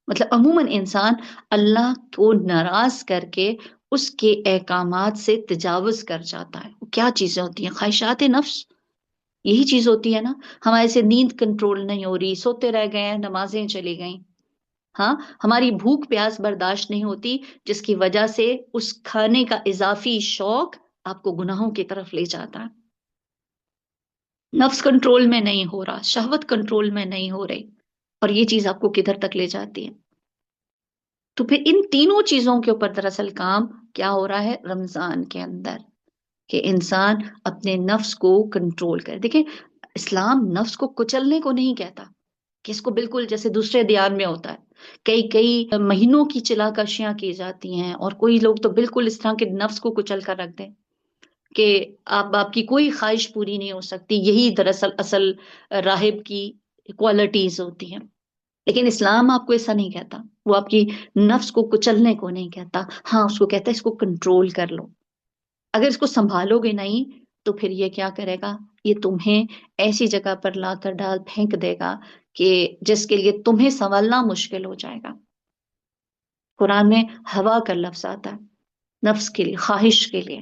مطلب عموماً انسان اللہ کو ناراض کر کے اس کے احکامات سے تجاوز کر جاتا ہے۔ وہ کیا چیزیں ہوتی ہیں؟ خواہشات نفس، یہی چیز ہوتی ہے نا۔ ہمارے سے نیند کنٹرول نہیں ہو رہی، سوتے رہ گئے ہیں، نمازیں چلی گئیں، ہاں ہماری بھوک پیاس برداشت نہیں ہوتی، جس کی وجہ سے اس کھانے کا اضافی شوق آپ کو گناہوں کی طرف لے جاتا ہے۔ نفس کنٹرول میں نہیں ہو رہا، شہوت کنٹرول میں نہیں ہو رہی، اور یہ چیز آپ کو کدھر تک لے جاتی ہے؟ تو پھر ان تینوں چیزوں کے اوپر دراصل کام کیا ہو رہا ہے رمضان کے اندر، کہ انسان اپنے نفس کو کنٹرول کرے۔ دیکھیں، اسلام نفس کو کچلنے کو نہیں کہتا، کہ اس کو بالکل جیسے دوسرے دیان میں ہوتا ہے کئی کئی مہینوں کی چلا کشیاں کی جاتی ہیں، اور کوئی لوگ تو بالکل اس طرح کے نفس کو کچل کر رکھ دیں کہ آپ کی کوئی خواہش پوری نہیں ہو سکتی۔ یہی دراصل اصل راہب کی کوالٹیز ہوتی ہیں۔ لیکن اسلام آپ کو ایسا نہیں کہتا، وہ آپ کی نفس کو کچلنے کو نہیں کہتا، ہاں اس کو کہتا ہے اس کو کنٹرول کر لو۔ اگر اس کو سنبھالو گے نہیں تو پھر یہ کیا کرے گا؟ یہ تمہیں ایسی جگہ پر لا کر ڈال پھینک دے گا کہ جس کے لیے تمہیں سنبھلنا مشکل ہو جائے گا۔ قرآن میں ہوا کا لفظ آتا ہے نفس کے لیے، خواہش کے لیے۔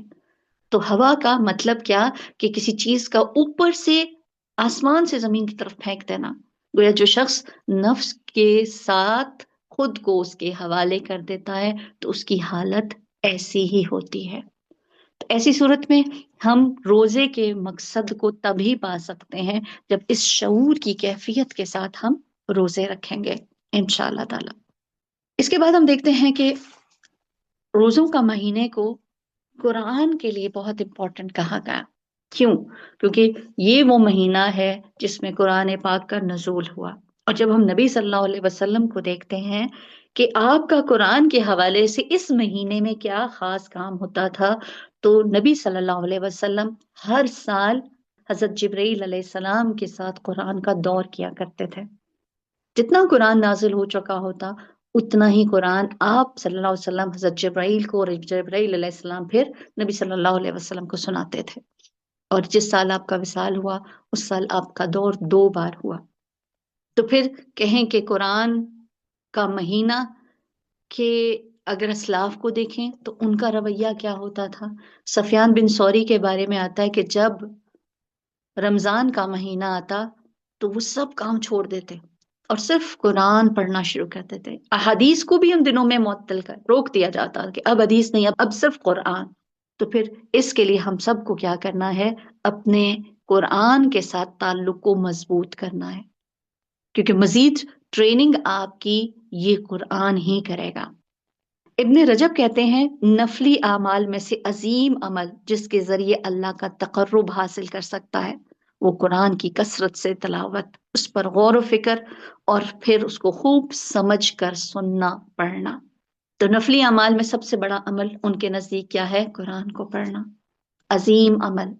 تو ہوا کا مطلب کیا؟ کہ کسی چیز کا اوپر سے آسمان سے زمین کی طرف پھینک دینا۔ گویا جو شخص نفس کے ساتھ خود کو اس کے حوالے کر دیتا ہے تو اس کی حالت ایسی ہی ہوتی ہے۔ تو ایسی صورت میں ہم روزے کے مقصد کو تبھی پا سکتے ہیں جب اس شعور کی کیفیت کے ساتھ ہم روزے رکھیں گے انشاءاللہ تعالی۔ اس کے بعد ہم دیکھتے ہیں کہ روزوں کا مہینے کو قرآن کے لیے بہت امپورٹنٹ کہا گیا۔ کیوں؟ کیونکہ یہ وہ مہینہ ہے جس میں قرآن پاک کا نزول ہوا۔ اور جب ہم نبی صلی اللہ علیہ وسلم کو دیکھتے ہیں کہ آپ کا قرآن کے حوالے سے اس مہینے میں کیا خاص کام ہوتا تھا، تو نبی صلی اللہ علیہ وسلم ہر سال حضرت جبرائیل علیہ السلام کے ساتھ قرآن کا دور کیا کرتے تھے۔ جتنا قرآن نازل ہو چکا ہوتا اتنا ہی قرآن آپ صلی اللہ علیہ وسلم حضرت جبرائیل کو، اور جبرائیل علیہ السلام پھر نبی صلی اللہ علیہ وسلم کو سناتے تھے۔ اور جس سال آپ کا وصال ہوا اس سال آپ کا دور 2 بار ہوا۔ تو پھر کہیں کہ قرآن کا مہینہ، کہ اگر اسلاف کو دیکھیں تو ان کا رویہ کیا ہوتا تھا۔ سفیان بن ثوری کے بارے میں آتا ہے کہ جب رمضان کا مہینہ آتا تو وہ سب کام چھوڑ دیتے اور صرف قرآن پڑھنا شروع کر دیتے۔ احادیث کو بھی ان دنوں میں معطل کر روک دیا جاتا کہ اب حدیث نہیں، اب صرف قرآن۔ تو پھر اس کے لیے ہم سب کو کیا کرنا ہے؟ اپنے قرآن کے ساتھ تعلق کو مضبوط کرنا ہے، کیونکہ مزید ٹریننگ آپ کی یہ قرآن ہی کرے گا۔ ابن رجب کہتے ہیں نفلی اعمال میں سے عظیم عمل جس کے ذریعے اللہ کا تقرب حاصل کر سکتا ہے وہ قرآن کی کثرت سے تلاوت، اس پر غور و فکر، اور پھر اس کو خوب سمجھ کر سننا پڑھنا۔ تو نفلی اعمال میں سب سے بڑا عمل ان کے نزدیک کیا ہے؟ قرآن کو پڑھنا، عظیم عمل۔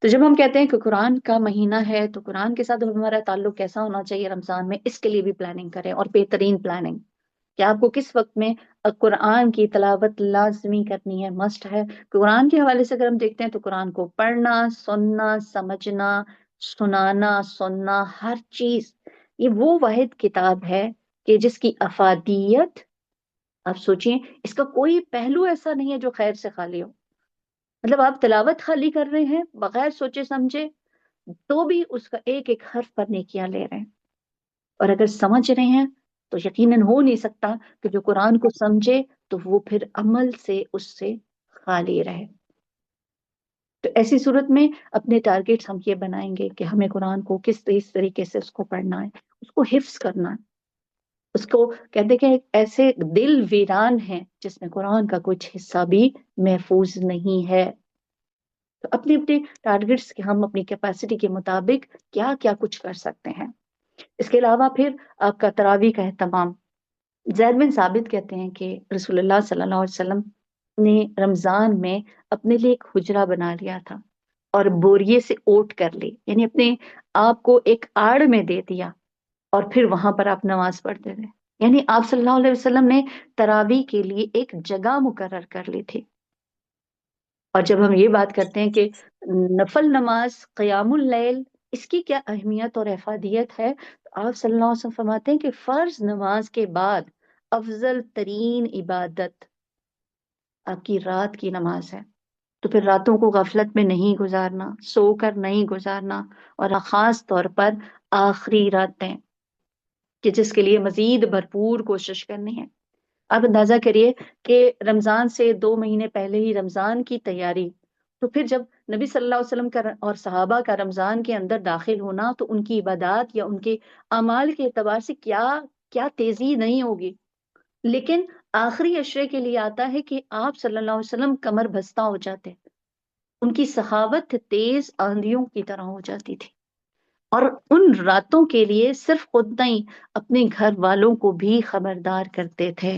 تو جب ہم کہتے ہیں کہ قرآن کا مہینہ ہے تو قرآن کے ساتھ ہمارا تعلق کیسا ہونا چاہیے رمضان میں، اس کے لیے بھی پلاننگ کریں، اور بہترین پلاننگ کہ آپ کو کس وقت میں قرآن کی تلاوت لازمی کرنی ہے، مسٹ ہے۔ قرآن کے حوالے سے اگر ہم دیکھتے ہیں تو قرآن کو پڑھنا، سننا، سمجھنا، سنانا، سننا، ہر چیز، یہ وہ واحد کتاب ہے کہ جس کی افادیت، آپ سوچیں اس کا کوئی پہلو ایسا نہیں ہے جو خیر سے خالی ہو۔ مطلب آپ تلاوت خالی کر رہے ہیں بغیر سوچے سمجھے تو بھی اس کا ایک ایک حرف پر نیکیاں لے رہے ہیں، اور اگر سمجھ رہے ہیں تو یقیناً ہو نہیں سکتا کہ جو قرآن کو سمجھے تو وہ پھر عمل سے اس سے خالی رہے۔ تو ایسی صورت میں اپنے ٹارگیٹس ہم یہ بنائیں گے کہ ہمیں قرآن کو کس طریقے سے اس کو پڑھنا ہے، اس کو حفظ کرنا ہے۔ اس کو کہتے کہ ایک ایسے دل ویران ہے جس میں قرآن کا کچھ حصہ بھی محفوظ نہیں ہے۔ تو اپنے اپنے ٹارگیٹس کے ہم اپنی کیپیسٹی کے مطابق کیا کیا کچھ کر سکتے ہیں۔ اس کے علاوہ پھر آپ کا تراویح کا اہتمام۔ زید بن ثابت کہتے ہیں کہ رسول اللہ صلی اللہ علیہ وسلم نے رمضان میں اپنے لیے ایک حجرہ بنا لیا تھا اور بوریے سے اوٹ کر لی، یعنی اپنے آپ کو ایک آڑ میں دے دیا، اور پھر وہاں پر آپ نماز پڑھتے تھے۔ یعنی آپ صلی اللہ علیہ وسلم نے تراویح کے لیے ایک جگہ مقرر کر لی تھی۔ اور جب ہم یہ بات کرتے ہیں کہ نفل نماز قیام اللیل اس کی کیا اہمیت اور افادیت ہے، تو آپ صلی اللہ علیہ وسلم فرماتے ہیں کہ فرض نماز کے بعد افضل ترین عبادت آپ کی رات کی نماز ہے۔ تو پھر راتوں کو غفلت میں نہیں گزارنا، سو کر نہیں گزارنا، اور خاص طور پر آخری راتیں کہ جس کے لیے مزید بھرپور کوشش کرنی ہے۔ آپ اندازہ کریے کہ رمضان سے 2 مہینے پہلے ہی رمضان کی تیاری تو پھر جب نبی صلی اللہ علیہ وسلم کا اور صحابہ کا رمضان کے اندر داخل ہونا، تو ان کی عبادات یا ان کے اعمال کے اعتبار سے کیا کیا تیزی نہیں ہوگی، لیکن آخری عشرے کے لیے آتا ہے کہ آپ صلی اللہ علیہ وسلم کمر بستہ ہو جاتے، ان کی سخاوت تیز آندھیوں کی طرح ہو جاتی تھی، اور ان راتوں کے لیے صرف خود نہیں، اپنے گھر والوں کو بھی خبردار کرتے تھے۔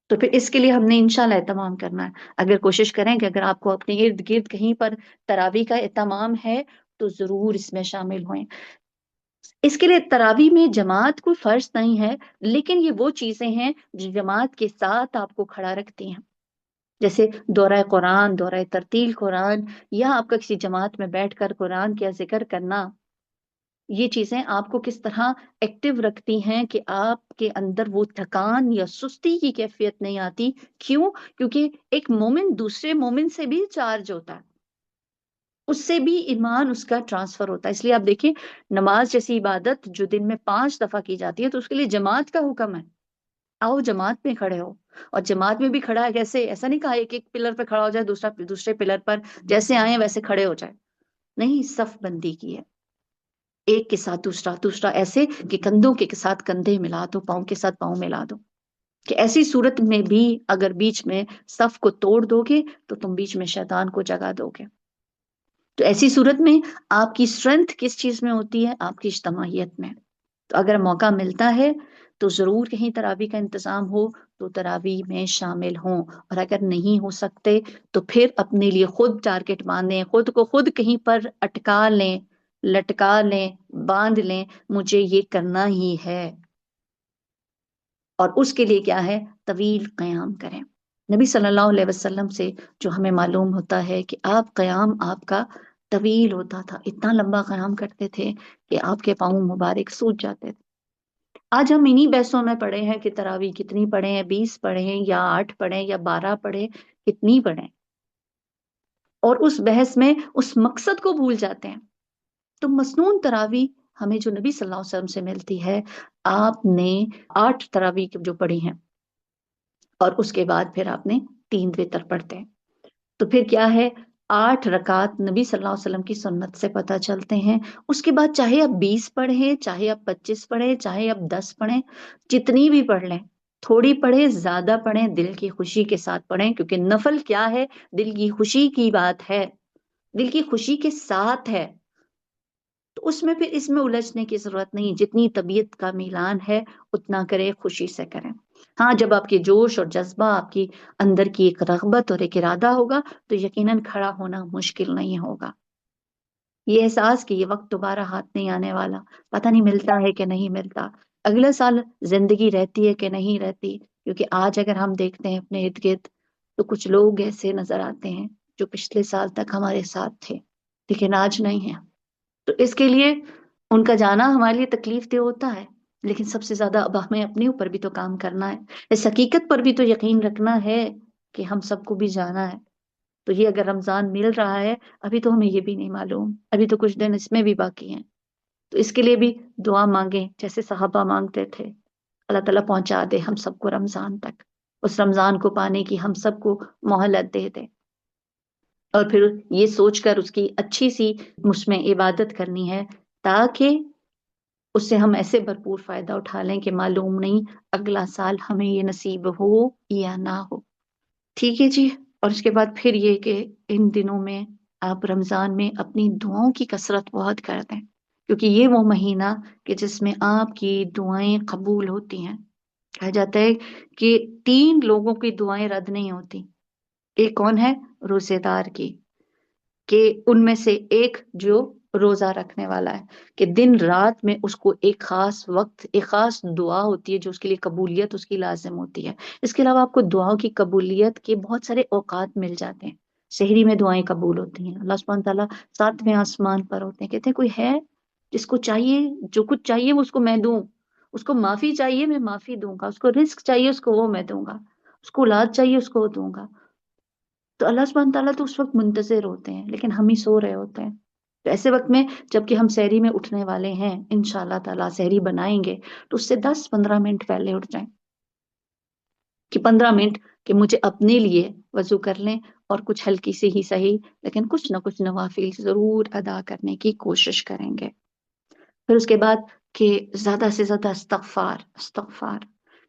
تو پھر اس کے لیے ہم نے انشاءاللہ اہتمام کرنا ہے۔ اگر کوشش کریں کہ اگر آپ کو اپنے ارد گرد کہیں پر تراویح کا اہتمام ہے تو ضرور اس میں شامل ہوئیں۔ اس کے لیے تراویح میں جماعت کوئی فرض نہیں ہے، لیکن یہ وہ چیزیں ہیں جو جماعت کے ساتھ آپ کو کھڑا رکھتی ہیں، جیسے دورہ قرآن، دورہ ترتیل قرآن، یا آپ کا کسی جماعت میں بیٹھ کر قرآن کا ذکر کرنا۔ یہ چیزیں آپ کو کس طرح ایکٹیو رکھتی ہیں کہ آپ کے اندر وہ تھکان یا سستی کی کیفیت نہیں آتی۔ کیوں؟ کیونکہ ایک مومن دوسرے مومن سے بھی چارج ہوتا ہے، اس سے بھی ایمان اس کا ٹرانسفر ہوتا ہے۔ اس لیے آپ دیکھیں، نماز جیسی عبادت جو دن میں 5 دفعہ کی جاتی ہے، تو اس کے لیے جماعت کا حکم ہے، آؤ جماعت میں کھڑے ہو۔ اور جماعت میں بھی کھڑا ہے کیسے؟ ایسا نہیں کہا ایک ایک پلر پہ کھڑا ہو جائے، دوسرا دوسرے پلر پر جیسے آئے ویسے کھڑے ہو جائے، نہیں، صف بندی کی ہے، ایک کے ساتھ دوسرا، دوسرا ایسے کہ کندھوں کے ساتھ کندھے ملا دو، پاؤں کے ساتھ پاؤں ملا دو، کہ ایسی صورت میں بھی اگر بیچ میں صف کو توڑ دو گے تو تم بیچ میں شیطان کو جگہ دو گے۔ تو ایسی صورت میں آپ کی اسٹرینتھ کس چیز میں ہوتی ہے؟ آپ کی اجتماعیت میں۔ تو اگر موقع ملتا ہے تو ضرور کہیں تراویح کا انتظام ہو تو تراویح میں شامل ہوں، اور اگر نہیں ہو سکتے تو پھر اپنے لیے خود ٹارگٹ باندھیں، خود کو خود کہیں پر اٹکا لیں، لٹکا لیں، باندھ لیں، مجھے یہ کرنا ہی ہے، اور اس کے لیے کیا ہے؟ طویل قیام کریں۔ نبی صلی اللہ علیہ وسلم سے جو ہمیں معلوم ہوتا ہے کہ قیام آپ کا طویل ہوتا تھا، اتنا لمبا قیام کرتے تھے کہ آپ کے پاؤں مبارک سوج جاتے تھے۔ آج ہم انہی بحثوں میں پڑے ہیں کہ تراویح کتنی پڑھیں ہیں، 20 پڑھیں یا 8 پڑھیں یا 12 پڑھیں، کتنی پڑھیں، اور اس بحث میں اس مقصد کو بھول جاتے ہیں۔ تو مسنون تراویح ہمیں جو نبی صلی اللہ علیہ وسلم سے ملتی ہے، آپ نے 8 تراویح جو پڑھی ہیں، اور اس کے بعد پھر آپ نے 3 وتر پڑھتے ہیں، تو پھر کیا ہے؟ 8 رکعات نبی صلی اللہ علیہ وسلم کی سنت سے پتہ چلتے ہیں۔ اس کے بعد چاہے آپ 20 پڑھیں، چاہے آپ 25 پڑھیں، چاہے آپ 10 پڑھیں، جتنی بھی پڑھ لیں، تھوڑی پڑھیں زیادہ پڑھیں، دل کی خوشی کے ساتھ پڑھیں، کیونکہ نفل کیا ہے؟ دل کی خوشی کی بات ہے، دل کی خوشی کے ساتھ ہے، تو اس میں پھر اس میں الجھنے کی ضرورت نہیں، جتنی طبیعت کا میلان ہے اتنا کرے، خوشی سے کریں۔ ہاں، جب آپ کی جوش اور جذبہ، آپ کی اندر کی ایک رغبت اور ایک ارادہ ہوگا تو یقیناً کھڑا ہونا مشکل نہیں ہوگا۔ یہ احساس کہ یہ وقت دوبارہ ہاتھ نہیں آنے والا، پتہ نہیں ملتا ہے کہ نہیں ملتا، اگلے سال زندگی رہتی ہے کہ نہیں رہتی، کیونکہ آج اگر ہم دیکھتے ہیں اپنے ارد گرد تو کچھ لوگ ایسے نظر آتے ہیں جو پچھلے سال تک ہمارے ساتھ تھے لیکن آج نہیں ہیں۔ تو اس کے لیے ان کا جانا ہمارے لیے تکلیف دہ ہوتا ہے، لیکن سب سے زیادہ اب ہمیں اپنے اوپر بھی تو کام کرنا ہے، اس حقیقت پر بھی تو یقین رکھنا ہے کہ ہم سب کو بھی جانا ہے۔ تو یہ اگر رمضان مل رہا ہے، ابھی تو ہمیں یہ بھی نہیں معلوم، ابھی تو کچھ دن اس میں بھی باقی ہیں، تو اس کے لیے بھی دعا مانگیں جیسے صحابہ مانگتے تھے، اللہ تعالیٰ پہنچا دے ہم سب کو رمضان تک، اس رمضان کو پانے کی ہم سب کو مہلت دے دے، اور پھر یہ سوچ کر اس کی اچھی سی اس میں عبادت کرنی ہے تاکہ اس سے ہم ایسے بھرپور فائدہ اٹھا لیں کہ معلوم نہیں اگلا سال ہمیں یہ نصیب ہو یا نہ ہو۔ ٹھیک ہے جی، اور اس کے بعد پھر یہ کہ ان دنوں میں آپ رمضان میں اپنی دعاؤں کی کثرت بہت کر دیں، کیونکہ یہ وہ مہینہ کہ جس میں آپ کی دعائیں قبول ہوتی ہیں۔ کہا جاتا ہے کہ 3 لوگوں کی دعائیں رد نہیں ہوتی، ایک کون ہے؟ روزے دار کی، کہ ان میں سے ایک جو روزہ رکھنے والا ہے، کہ دن رات میں اس کو ایک خاص وقت، ایک خاص دعا ہوتی ہے جو اس کے لیے قبولیت اس کی لازم ہوتی ہے۔ اس کے علاوہ آپ کو دعاؤں کی قبولیت کے بہت سارے اوقات مل جاتے ہیں، سحری میں دعائیں قبول ہوتی ہیں، اللہ سبحانہ تعالیٰ 7ویں آسمان پر ہوتے ہیں، کہتے ہیں کوئی ہے جس کو چاہیے، جو کچھ چاہیے وہ اس کو میں دوں، اس کو معافی چاہیے میں معافی دوں گا، اس کو رزق چاہیے اس کو وہ میں دوں گا، اس کو اولاد چاہیے اس کو وہ دوں گا۔ تو اللہ سبحانہ تعالیٰ تو اس وقت منتظر ہوتے ہیں لیکن ہم ہی سو رہے ہوتے ہیں، تو ایسے وقت میں جب کہ ہم سحری میں اٹھنے والے ہیں، انشاءاللہ تعالیٰ سحری بنائیں گے تو اس سے 10-15 منٹ پہلے اٹھ جائیں، کہ 15 منٹ کہ مجھے اپنے لیے وضو کر لیں اور کچھ ہلکی سی ہی صحیح لیکن کچھ نہ کچھ نوافل ضرور ادا کرنے کی کوشش کریں گے۔ پھر اس کے بعد کہ زیادہ سے زیادہ استغفار استغفار،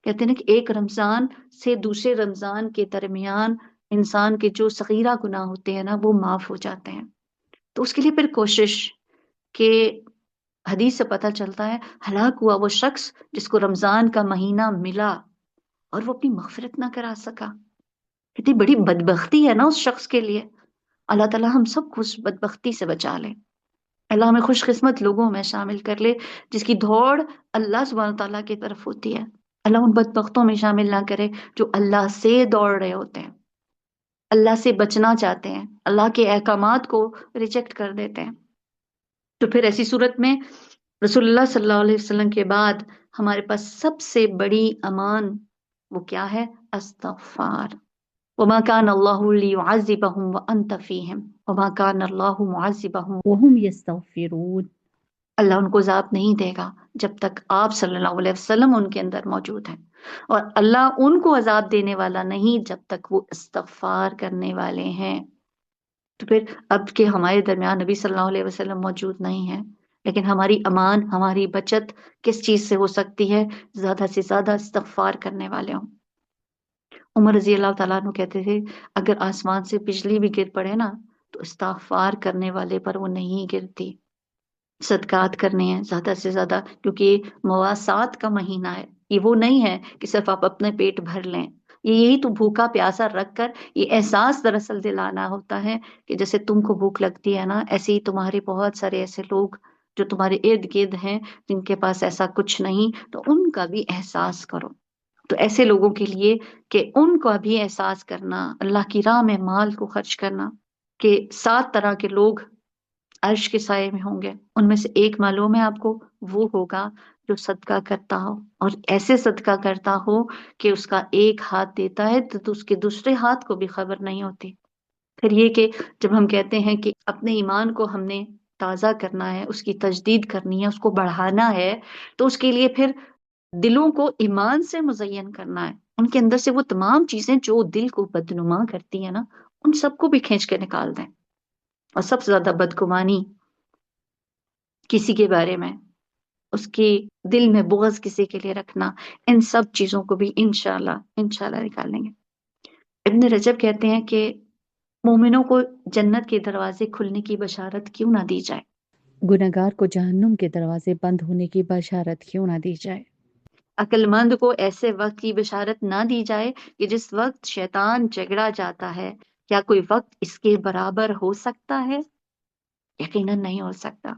کہتے ہیں نا کہ ایک رمضان سے دوسرے رمضان کے درمیان انسان کے جو صغیرہ گناہ ہوتے ہیں نا وہ معاف ہو جاتے ہیں۔ تو اس کے لیے پھر کوشش کہ حدیث سے پتہ چلتا ہے ہلاک ہوا وہ شخص جس کو رمضان کا مہینہ ملا اور وہ اپنی مغفرت نہ کرا سکا۔ اتنی بڑی بدبختی ہے نا اس شخص کے لیے۔ اللہ تعالیٰ ہم سب کو اس بدبختی سے بچا لے، اللہ ہمیں خوش قسمت لوگوں میں شامل کر لے جس کی دوڑ اللہ سبحانہ تعالیٰ کی طرف ہوتی ہے۔ اللہ ان بدبختوں میں شامل نہ کرے جو اللہ سے دوڑ رہے ہوتے ہیں، اللہ سے بچنا چاہتے ہیں، اللہ کے احکامات کو ریجیکٹ کر دیتے ہیں۔ تو پھر ایسی صورت میں رسول اللہ صلی اللہ علیہ وسلم کے بعد ہمارے پاس سب سے بڑی امان وہ کیا ہے؟ استغفار۔ وما كان الله ليعذبهم وانت فيهم وما كان الله معذبهم وهم يستغفرون۔ اللہ ان کو عذاب نہیں دے گا جب تک آپ صلی اللہ علیہ وسلم ان کے اندر موجود ہیں، اور اللہ ان کو عذاب دینے والا نہیں جب تک وہ استغفار کرنے والے ہیں۔ تو پھر اب کہ ہمارے درمیان نبی صلی اللہ علیہ وسلم موجود نہیں ہے، لیکن ہماری امان ہماری بچت کس چیز سے ہو سکتی ہے؟ زیادہ سے زیادہ استغفار کرنے والے ہوں۔ عمر رضی اللہ تعالیٰ عنہ کہتے تھے اگر آسمان سے بجلی بھی گر پڑے نا تو استغفار کرنے والے پر وہ نہیں گرتی۔ صدقات کرنے ہیں زیادہ سے زیادہ، کیونکہ یہ مواسات کا مہینہ ہے، یہ وہ نہیں ہے کہ صرف آپ اپنے پیٹ بھر لیں، یہ یہی تو بھوکا پیاسا رکھ کر یہ احساس دراصل دلانا ہوتا ہے کہ جیسے تم کو بھوک لگتی ہے نا، ایسے ہی تمہارے بہت سارے ایسے لوگ جو تمہارے ارد گرد ہیں جن کے پاس ایسا کچھ نہیں، تو ان کا بھی احساس کرو۔ تو ایسے لوگوں کے لیے کہ ان کو بھی احساس کرنا، اللہ کی راہ میں مال کو خرچ کرنا، کہ 7 طرح کے لوگ عرش کے سائے میں ہوں گے، ان میں سے ایک معلوم ہے آپ کو، وہ ہوگا جو صدقہ کرتا ہو، اور ایسے صدقہ کرتا ہو کہ اس کا ایک ہاتھ دیتا ہے تو اس کے دوسرے ہاتھ کو بھی خبر نہیں ہوتی۔ پھر یہ کہ جب ہم کہتے ہیں کہ اپنے ایمان کو ہم نے تازہ کرنا ہے، اس کی تجدید کرنی ہے، اس کو بڑھانا ہے، تو اس کے لیے پھر دلوں کو ایمان سے مزین کرنا ہے، ان کے اندر سے وہ تمام چیزیں جو دل کو بدنما کرتی ہیں نا ان سب کو بھی کھینچ کے نکال دیں، اور سب سے زیادہ بدگمانی کسی کے بارے میں، اس کی دل میں بغض کسی کے لیے رکھنا، ان سب چیزوں کو بھی انشاءاللہ نکال لیں گے۔ ابن رجب کہتے ہیں کہ مومنوں کو جنت کے دروازے کھلنے کی بشارت کیوں نہ دی جائے، گنہگار کو جہنم کے دروازے بند ہونے کی بشارت کیوں نہ دی جائے، عقل مند کو ایسے وقت کی بشارت نہ دی جائے کہ جس وقت شیطان جگڑا جاتا ہے، کیا کوئی وقت اس کے برابر ہو سکتا ہے؟ یقیناً نہیں ہو سکتا۔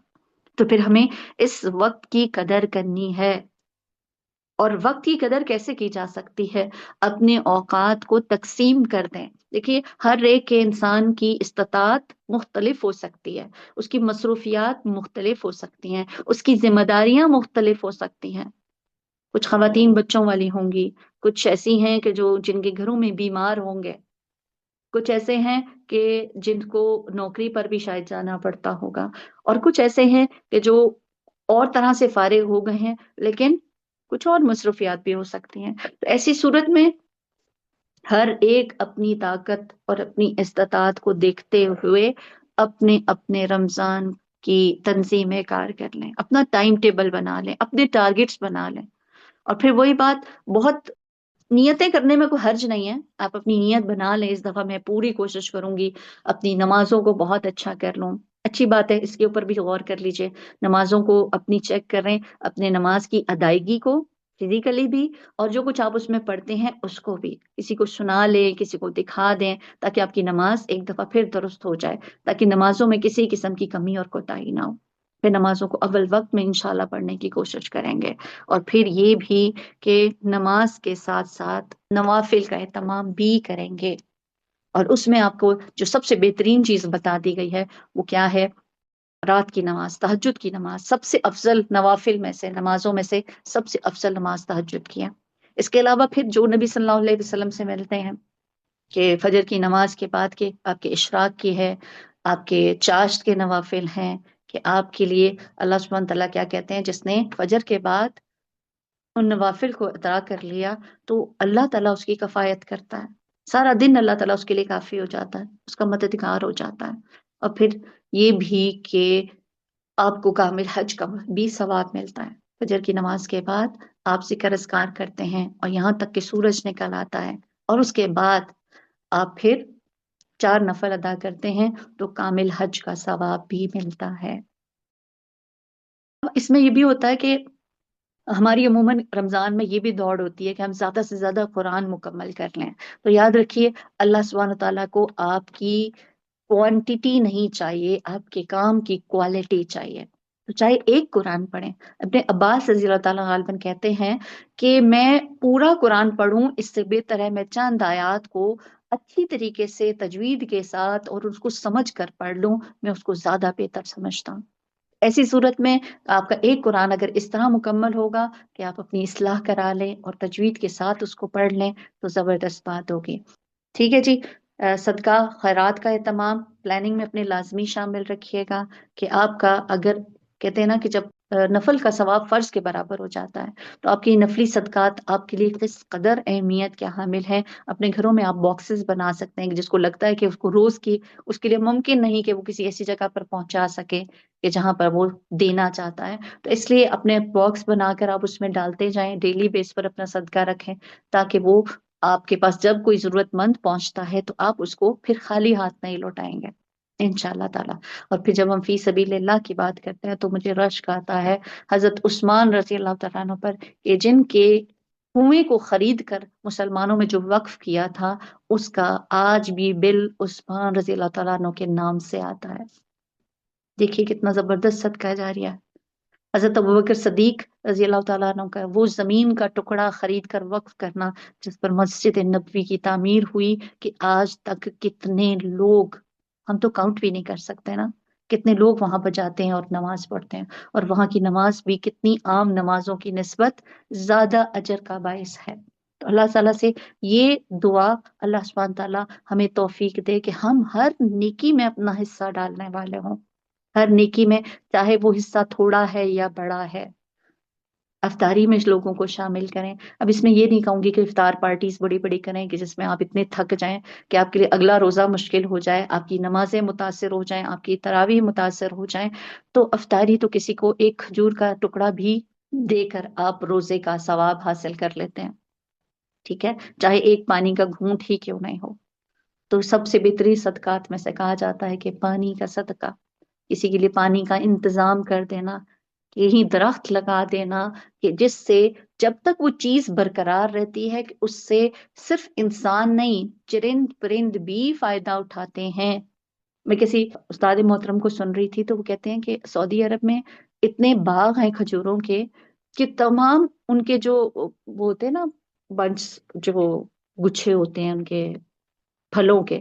تو پھر ہمیں اس وقت کی قدر کرنی ہے، اور وقت کی قدر کیسے کی جا سکتی ہے؟ اپنے اوقات کو تقسیم کر دیں۔ دیکھیے ہر ایک کے انسان کی استطاعت مختلف ہو سکتی ہے، اس کی مصروفیات مختلف ہو سکتی ہیں، اس کی ذمہ داریاں مختلف ہو سکتی ہیں۔ کچھ خواتین بچوں والی ہوں گی، کچھ ایسی ہیں کہ جن کے گھروں میں بیمار ہوں گے، کچھ ایسے ہیں کہ جن کو نوکری پر بھی شاید جانا پڑتا ہوگا، اور کچھ ایسے ہیں کہ جو اور طرح سے فارغ ہو گئے ہیں لیکن کچھ اور مصروفیات بھی ہو سکتی ہیں۔ تو ایسی صورت میں ہر ایک اپنی طاقت اور اپنی استطاعت کو دیکھتے ہوئے اپنے اپنے رمضان کی تنظیم کار کر لیں، اپنا ٹائم ٹیبل بنا لیں، اپنے ٹارگٹس بنا لیں، اور پھر وہی بات، بہت نیتیں کرنے میں کوئی حرج نہیں ہے، آپ اپنی نیت بنا لیں، اس دفعہ میں پوری کوشش کروں گی اپنی نمازوں کو بہت اچھا کر لوں، اچھی بات ہے، اس کے اوپر بھی غور کر لیجئے، نمازوں کو اپنی چیک کریں، اپنے نماز کی ادائیگی کو فزیکلی بھی، اور جو کچھ آپ اس میں پڑھتے ہیں اس کو بھی کسی کو سنا لیں، کسی کو دکھا دیں، تاکہ آپ کی نماز ایک دفعہ پھر درست ہو جائے، تاکہ نمازوں میں کسی قسم کی کمی اور کوتاہی نہ ہو۔ پھر نمازوں کو اول وقت میں انشاءاللہ پڑھنے کی کوشش کریں گے، اور پھر یہ بھی کہ نماز کے ساتھ ساتھ نوافل کا اہتمام بھی کریں گے، اور اس میں آپ کو جو سب سے بہترین چیز بتا دی گئی ہے وہ کیا ہے؟ رات کی نماز، تہجد کی نماز، سب سے افضل نوافل میں سے، نمازوں میں سے سب سے افضل نماز تہجد کی ہے۔ اس کے علاوہ پھر جو نبی صلی اللہ علیہ وسلم سے ملتے ہیں کہ فجر کی نماز کے بعد کے آپ کے اشراق کی ہے، آپ کے چاشت کے نوافل ہیں، کہ آپ کے لیے اللہ سبحانہ تعالیٰ کیا کہتے ہیں، جس نے فجر کے بعد ان نوافل کو ادا کر لیا تو اللہ تعالیٰ اس کی کفایت کرتا ہے، سارا دن اللہ تعالیٰ اس کے لیے کافی ہو جاتا ہے، اس کا مددگار ہو جاتا ہے۔ اور پھر یہ بھی کہ آپ کو کامل حج کا بھی ثواب ملتا ہے۔ فجر کی نماز کے بعد آپ ذکر اذکار کرتے ہیں اور یہاں تک کہ سورج نکل آتا ہے، اور اس کے بعد آپ پھر 4 نفل ادا کرتے ہیں تو کامل حج کا ثواب بھی ملتا ہے۔ اس میں یہ بھی ہوتا ہے کہ ہماری عموماً رمضان میں یہ بھی دوڑ ہوتی ہے کہ ہم زیادہ سے زیادہ قرآن مکمل کر لیں، تو یاد رکھیے اللہ سبحانہ تعالیٰ کو آپ کی کوانٹیٹی نہیں چاہیے، آپ کے کام کی کوالٹی چاہیے۔ تو چاہے ایک قرآن پڑھیں، اپنے عباس رضی اللہ تعالیٰ غالباً کہتے ہیں کہ میں پورا قرآن پڑھوں اس سے بہتر ہے میں چند آیات کو اچھی طریقے سے تجوید کے ساتھ اور اس کو سمجھ کر پڑھ لوں، میں اس کو زیادہ بہتر سمجھتا ہوں۔ ایسی صورت میں آپ کا ایک قرآن اگر اس طرح مکمل ہوگا کہ آپ اپنی اصلاح کرا لیں اور تجوید کے ساتھ اس کو پڑھ لیں تو زبردست بات ہوگی۔ ٹھیک ہے جی، صدقہ خیرات کا اہتمام پلاننگ میں اپنے لازمی شامل رکھیے گا کہ آپ کا اگر کہتے ہیں نا کہ جب نفل کا ثواب فرض کے برابر ہو جاتا ہے تو آپ کی نفلی صدقات آپ کے لیے کس قدر اہمیت کے حامل ہیں۔ اپنے گھروں میں آپ باکسز بنا سکتے ہیں کہ جس کو لگتا ہے کہ اس کو روز کی اس کے لیے ممکن نہیں کہ وہ کسی ایسی جگہ پر پہنچا سکے کہ جہاں پر وہ دینا چاہتا ہے، تو اس لیے اپنے باکس بنا کر آپ اس میں ڈالتے جائیں، ڈیلی بیس پر اپنا صدقہ رکھیں تاکہ وہ آپ کے پاس جب کوئی ضرورت مند پہنچتا ہے تو آپ اس کو پھر خالی ہاتھ نہیں لوٹائیں گے انشاءاللہ تعالی۔ اور پھر جب ہم فی سبیل اللہ کی بات کرتے ہیں تو مجھے رشک آتا ہے حضرت عثمان رضی اللہ تعالیٰ عنہ پر کہ جن کے کنویں کو خرید کر مسلمانوں میں جو وقف کیا تھا اس کا آج بھی بل عثمان رضی اللہ تعالیٰ عنہ کے نام سے آتا ہے۔ دیکھیے کتنا زبردست صدقہ جاریہ ہے۔ حضرت ابوبکر صدیق رضی اللہ تعالیٰ عنہ کا وہ زمین کا ٹکڑا خرید کر وقف کرنا جس پر مسجد نبوی کی تعمیر ہوئی کہ آج تک کتنے لوگ، ہم تو کاؤنٹ بھی نہیں کر سکتے نا، کتنے لوگ وہاں پر جاتے ہیں اور نماز پڑھتے ہیں، اور وہاں کی نماز بھی کتنی عام نمازوں کی نسبت زیادہ اجر کا باعث ہے۔ تو اللہ تعالیٰ سے یہ دعا اللہ سبحانہ تعالیٰ ہمیں توفیق دے کہ ہم ہر نیکی میں اپنا حصہ ڈالنے والے ہوں، ہر نیکی میں، چاہے وہ حصہ تھوڑا ہے یا بڑا ہے۔ افطاری میں لوگوں کو شامل کریں۔ اب اس میں یہ نہیں کہوں گی کہ افطار پارٹیز بڑی بڑی کریں کہ جس میں آپ اتنے تھک جائیں کہ آپ کے لیے اگلا روزہ مشکل ہو جائے، آپ کی نمازیں متاثر ہو جائیں، آپ کی تراویح متاثر ہو جائیں۔ تو افطاری تو کسی کو ایک کھجور کا ٹکڑا بھی دے کر آپ روزے کا ثواب حاصل کر لیتے ہیں، ٹھیک ہے، چاہے ایک پانی کا گھونٹ ہی کیوں نہیں ہو۔ تو سب سے بہترین صدقات میں سے کہا جاتا ہے کہ پانی کا صدقہ، کسی کے لیے پانی کا انتظام کر دینا، یہی درخت لگا دینا کہ جس سے جب تک وہ چیز برقرار رہتی ہے کہ اس سے صرف انسان نہیں چرند پرند بھی فائدہ اٹھاتے ہیں۔ میں کسی استاد محترم کو سن رہی تھی تو وہ کہتے ہیں کہ سعودی عرب میں اتنے باغ ہیں کھجوروں کے کہ تمام ان کے جو وہ ہوتے ہیں نا بنچ، جو گچھے ہوتے ہیں ان کے پھلوں کے،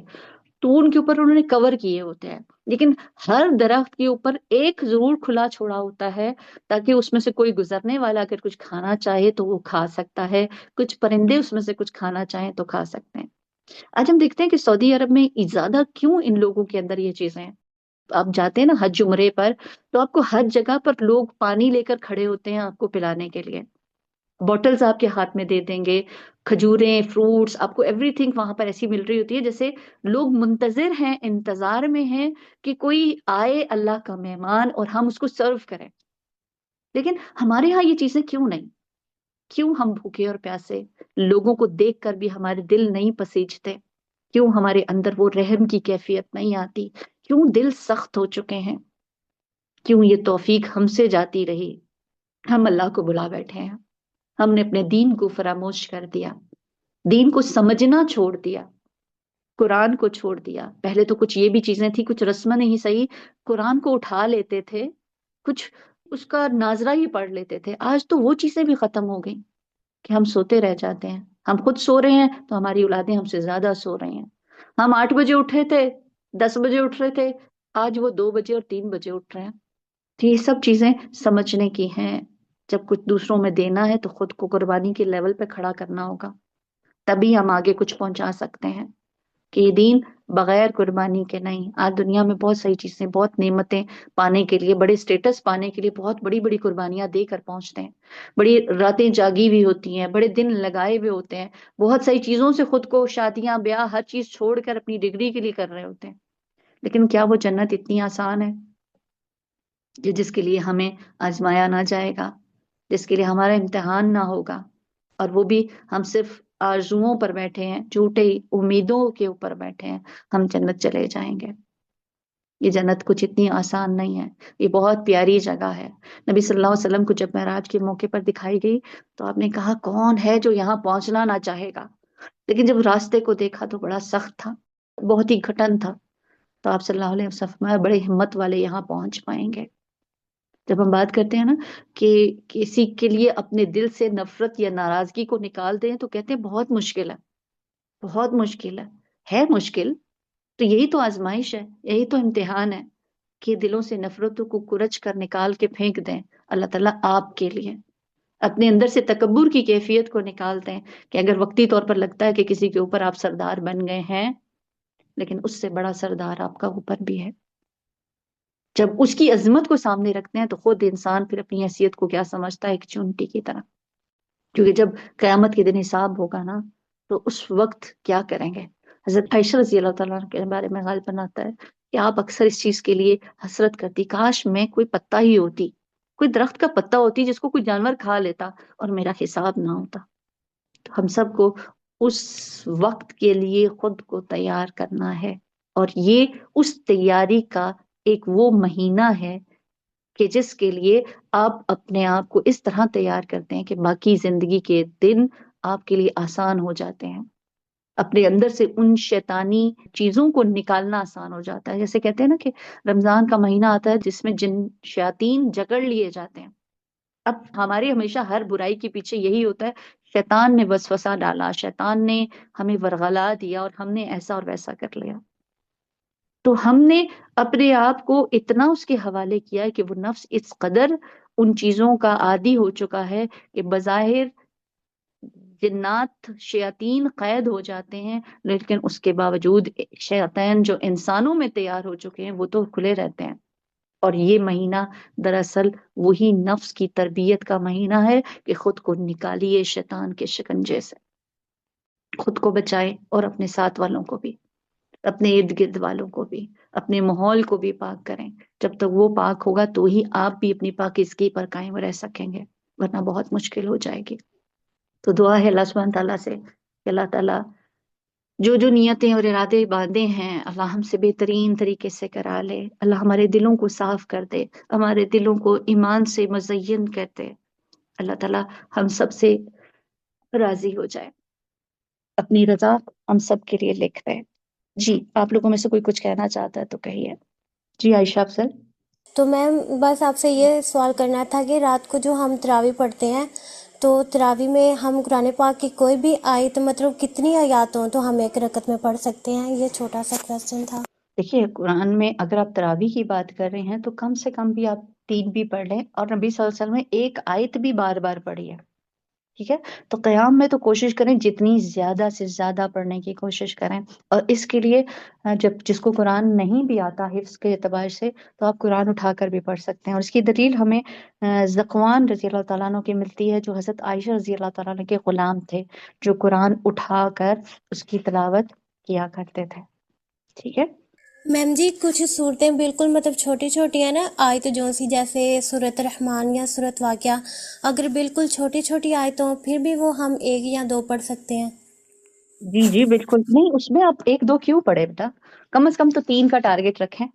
تو ان کے اوپر انہوں نے کور کیے ہوتے ہیں، لیکن ہر درخت کے اوپر ایک ضرور کھلا چھوڑا ہوتا ہے تاکہ اس میں سے کوئی گزرنے والا اگر کچھ کھانا چاہے تو وہ کھا سکتا ہے، کچھ پرندے اس میں سے کچھ کھانا چاہیں تو کھا سکتے ہیں۔ آج ہم دیکھتے ہیں کہ سعودی عرب میں زیادہ کیوں ان لوگوں کے اندر یہ چیزیں ہیں۔ آپ جاتے ہیں نا حج عمرے پر تو آپ کو ہر جگہ پر لوگ پانی لے کر کھڑے ہوتے ہیں آپ کو پلانے کے لیے، بوٹلز آپ کے ہاتھ میں دے دیں گے، کھجوریں، فروٹس، آپ کو ایوری تھنگ وہاں پر ایسی مل رہی ہوتی ہے جیسے لوگ منتظر ہیں، انتظار میں ہیں کہ کوئی آئے اللہ کا مہمان اور ہم اس کو سرو کریں۔ لیکن ہمارے ہاں یہ چیزیں کیوں نہیں؟ کیوں ہم بھوکے اور پیاسے لوگوں کو دیکھ کر بھی ہمارے دل نہیں پسیجتے؟ کیوں ہمارے اندر وہ رحم کی کیفیت نہیں آتی؟ کیوں دل سخت ہو چکے ہیں؟ کیوں یہ توفیق ہم سے جاتی رہی؟ ہم اللہ کو بلا بیٹھے ہیں، ہم نے اپنے دین کو فراموش کر دیا، دین کو سمجھنا چھوڑ دیا، قرآن کو چھوڑ دیا۔ پہلے تو کچھ یہ بھی چیزیں تھی، کچھ رسم نہیں صحیح، قرآن کو اٹھا لیتے تھے، کچھ اس کا ناظرہ ہی پڑھ لیتے تھے۔ آج تو وہ چیزیں بھی ختم ہو گئیں کہ ہم سوتے رہ جاتے ہیں، ہم خود سو رہے ہیں تو ہماری اولادیں ہم سے زیادہ سو رہی ہیں۔ ہم 8 بجے اٹھے تھے، 10 بجے اٹھ رہے تھے، آج وہ 2 بجے اور 3 بجے اٹھ رہے ہیں۔ تو یہ سب چیزیں سمجھنے کی ہیں۔ جب کچھ دوسروں میں دینا ہے تو خود کو قربانی کے لیول پہ کھڑا کرنا ہوگا، تبھی ہم آگے کچھ پہنچا سکتے ہیں کہ یہ دین بغیر قربانی کے نہیں. آج دنیا میں بہت ساری چیزیں، بہت نعمتیں پانے کے لیے، بڑے سٹیٹس پانے کے لیے بہت بڑی بڑی قربانیاں دے کر پہنچتے ہیں، بڑی راتیں جاگی ہوئی ہوتی ہیں، بڑے دن لگائے ہوئے ہوتے ہیں، بہت ساری چیزوں سے خود کو، شادیاں، بیاہ، ہر چیز چھوڑ کر اپنی ڈگری کے لیے کر رہے ہوتے ہیں. لیکن کیا وہ جنت اتنی آسان ہے کہ جس کے لیے ہمیں آزمایا نہ جائے گا، جس کے لیے ہمارا امتحان نہ ہوگا، اور وہ بھی ہم صرف آرزوؤں پر بیٹھے ہیں، جھوٹے امیدوں کے اوپر بیٹھے ہیں، ہم جنت چلے جائیں گے؟ یہ جنت کچھ اتنی آسان نہیں ہے، یہ بہت پیاری جگہ ہے. نبی صلی اللہ علیہ وسلم کو جب معراج کے موقع پر دکھائی گئی تو آپ نے کہا کون ہے جو یہاں پہنچنا نہ چاہے گا؟ لیکن جب راستے کو دیکھا تو بڑا سخت تھا، بہت ہی گھٹن تھا. تو آپ صلی اللہ علیہ وسلم فرمایا بڑے ہمت والے یہاں پہنچ پائیں گے. جب ہم بات کرتے ہیں نا کہ کسی کے لیے اپنے دل سے نفرت یا ناراضگی کو نکال دیں تو کہتے ہیں بہت مشکل ہے، بہت مشکل ہے مشکل. تو یہی تو آزمائش ہے، یہی تو امتحان ہے کہ دلوں سے نفرتوں کو کچھ کر نکال کے پھینک دیں اللہ تعالیٰ آپ کے لیے. اپنے اندر سے تکبر کی کیفیت کو نکال دیں کہ اگر وقتی طور پر لگتا ہے کہ کسی کے اوپر آپ سردار بن گئے ہیں، لیکن اس سے بڑا سردار آپ کا اوپر بھی ہے. جب اس کی عظمت کو سامنے رکھتے ہیں تو خود انسان پھر اپنی حیثیت کو کیا سمجھتا ہے، ایک چونٹی کی طرح. کیونکہ جب قیامت کے دن حساب ہوگا نا تو اس وقت کیا کریں گے. حضرت عائشہ رضی اللہ تعالیٰ عنہ کے بارے میں غالباً آتا ہے کہ آپ اکثر اس چیز کے لیے حسرت کرتی، کاش میں کوئی پتا ہی ہوتی، کوئی درخت کا پتا ہوتی جس کو کوئی جانور کھا لیتا اور میرا حساب نہ ہوتا. تو ہم سب کو اس وقت کے لیے خود کو تیار کرنا ہے، اور یہ اس تیاری کا ایک وہ مہینہ ہے کہ جس کے لیے آپ اپنے آپ کو اس طرح تیار کرتے ہیں کہ باقی زندگی کے دن آپ کے لیے آسان ہو جاتے ہیں. اپنے اندر سے ان شیطانی چیزوں کو نکالنا آسان ہو جاتا ہے. جیسے کہتے ہیں نا کہ رمضان کا مہینہ آتا ہے جس میں جن شیاطین جکڑ لیے جاتے ہیں. اب ہماری ہمیشہ ہر برائی کے پیچھے یہی ہوتا ہے، شیطان نے وسوسہ ڈالا، شیطان نے ہمیں ورغلا دیا اور ہم نے ایسا اور ویسا کر لیا. تو ہم نے اپنے آپ کو اتنا اس کے حوالے کیا ہے کہ وہ نفس اس قدر ان چیزوں کا عادی ہو چکا ہے کہ بظاہر جنات شیاطین قید ہو جاتے ہیں، لیکن اس کے باوجود شیاطین جو انسانوں میں تیار ہو چکے ہیں وہ تو کھلے رہتے ہیں. اور یہ مہینہ دراصل وہی نفس کی تربیت کا مہینہ ہے کہ خود کو نکالیے شیطان کے شکنجے سے، خود کو بچائے اور اپنے ساتھ والوں کو بھی، اپنے ارد گرد والوں کو بھی، اپنے ماحول کو بھی پاک کریں. جب تک وہ پاک ہوگا تو ہی آپ بھی اپنی پاکیزگی پر قائم رہ سکیں گے، ورنہ بہت مشکل ہو جائے گی. تو دعا ہے اللہ سبحانہ تعالیٰ سے کہ اللہ تعالیٰ جو جو نیتیں اور ارادے باندھے ہیں اللہ ہم سے بہترین طریقے سے کرا لے. اللہ ہمارے دلوں کو صاف کر دے، ہمارے دلوں کو ایمان سے مزین کر دے. اللہ تعالیٰ ہم سب سے راضی ہو جائے، اپنی رضا ہم سب کے لیے لکھ دے. جی آپ لوگوں میں سے کوئی کچھ کہنا چاہتا ہے تو کہیے. جی عائشہ افضل. تو میم بس آپ سے یہ سوال کرنا تھا کہ رات کو جو ہم تراویح پڑھتے ہیں تو تراویح میں ہم قرآن پاک کی کوئی بھی آیت مطلب کتنی آیات ہوں تو ہم ایک رکعت میں پڑھ سکتے ہیں؟ یہ چھوٹا سا کویسچن تھا. دیکھیے قرآن میں اگر آپ تراویح کی بات کر رہے ہیں تو کم سے کم بھی آپ 3 بھی پڑھ لیں، اور نبی صلی اللہ علیہ وسلم نے ایک آیت بھی بار بار پڑھی ہے. ٹھیک ہے، تو قیام میں تو کوشش کریں جتنی زیادہ سے زیادہ پڑھنے کی کوشش کریں. اور اس کے لیے جب جس کو قرآن نہیں بھی آتا حفظ کے اعتبار سے تو آپ قرآن اٹھا کر بھی پڑھ سکتے ہیں. اور اس کی دلیل ہمیں ذکوان رضی اللہ تعالیٰ عنہ کی ملتی ہے، جو حضرت عائشہ رضی اللہ تعالیٰ عنہ کے غلام تھے، جو قرآن اٹھا کر اس کی تلاوت کیا کرتے تھے. ٹھیک ہے. میم جی کچھ صورتیں بالکل مطلب چھوٹی چھوٹی ہیں نا آیت جو سی، جیسے سورۃ رحمان یا سورۃ واقعہ، اگر بالکل چھوٹی چھوٹی آیت ہوں پھر بھی وہ ہم 1 یا 2 پڑھ سکتے ہیں؟ جی جی بالکل نہیں، اس میں آپ 1 2 کیوں پڑھے بیٹا، کم از کم تو 3 کا ٹارگٹ رکھیں.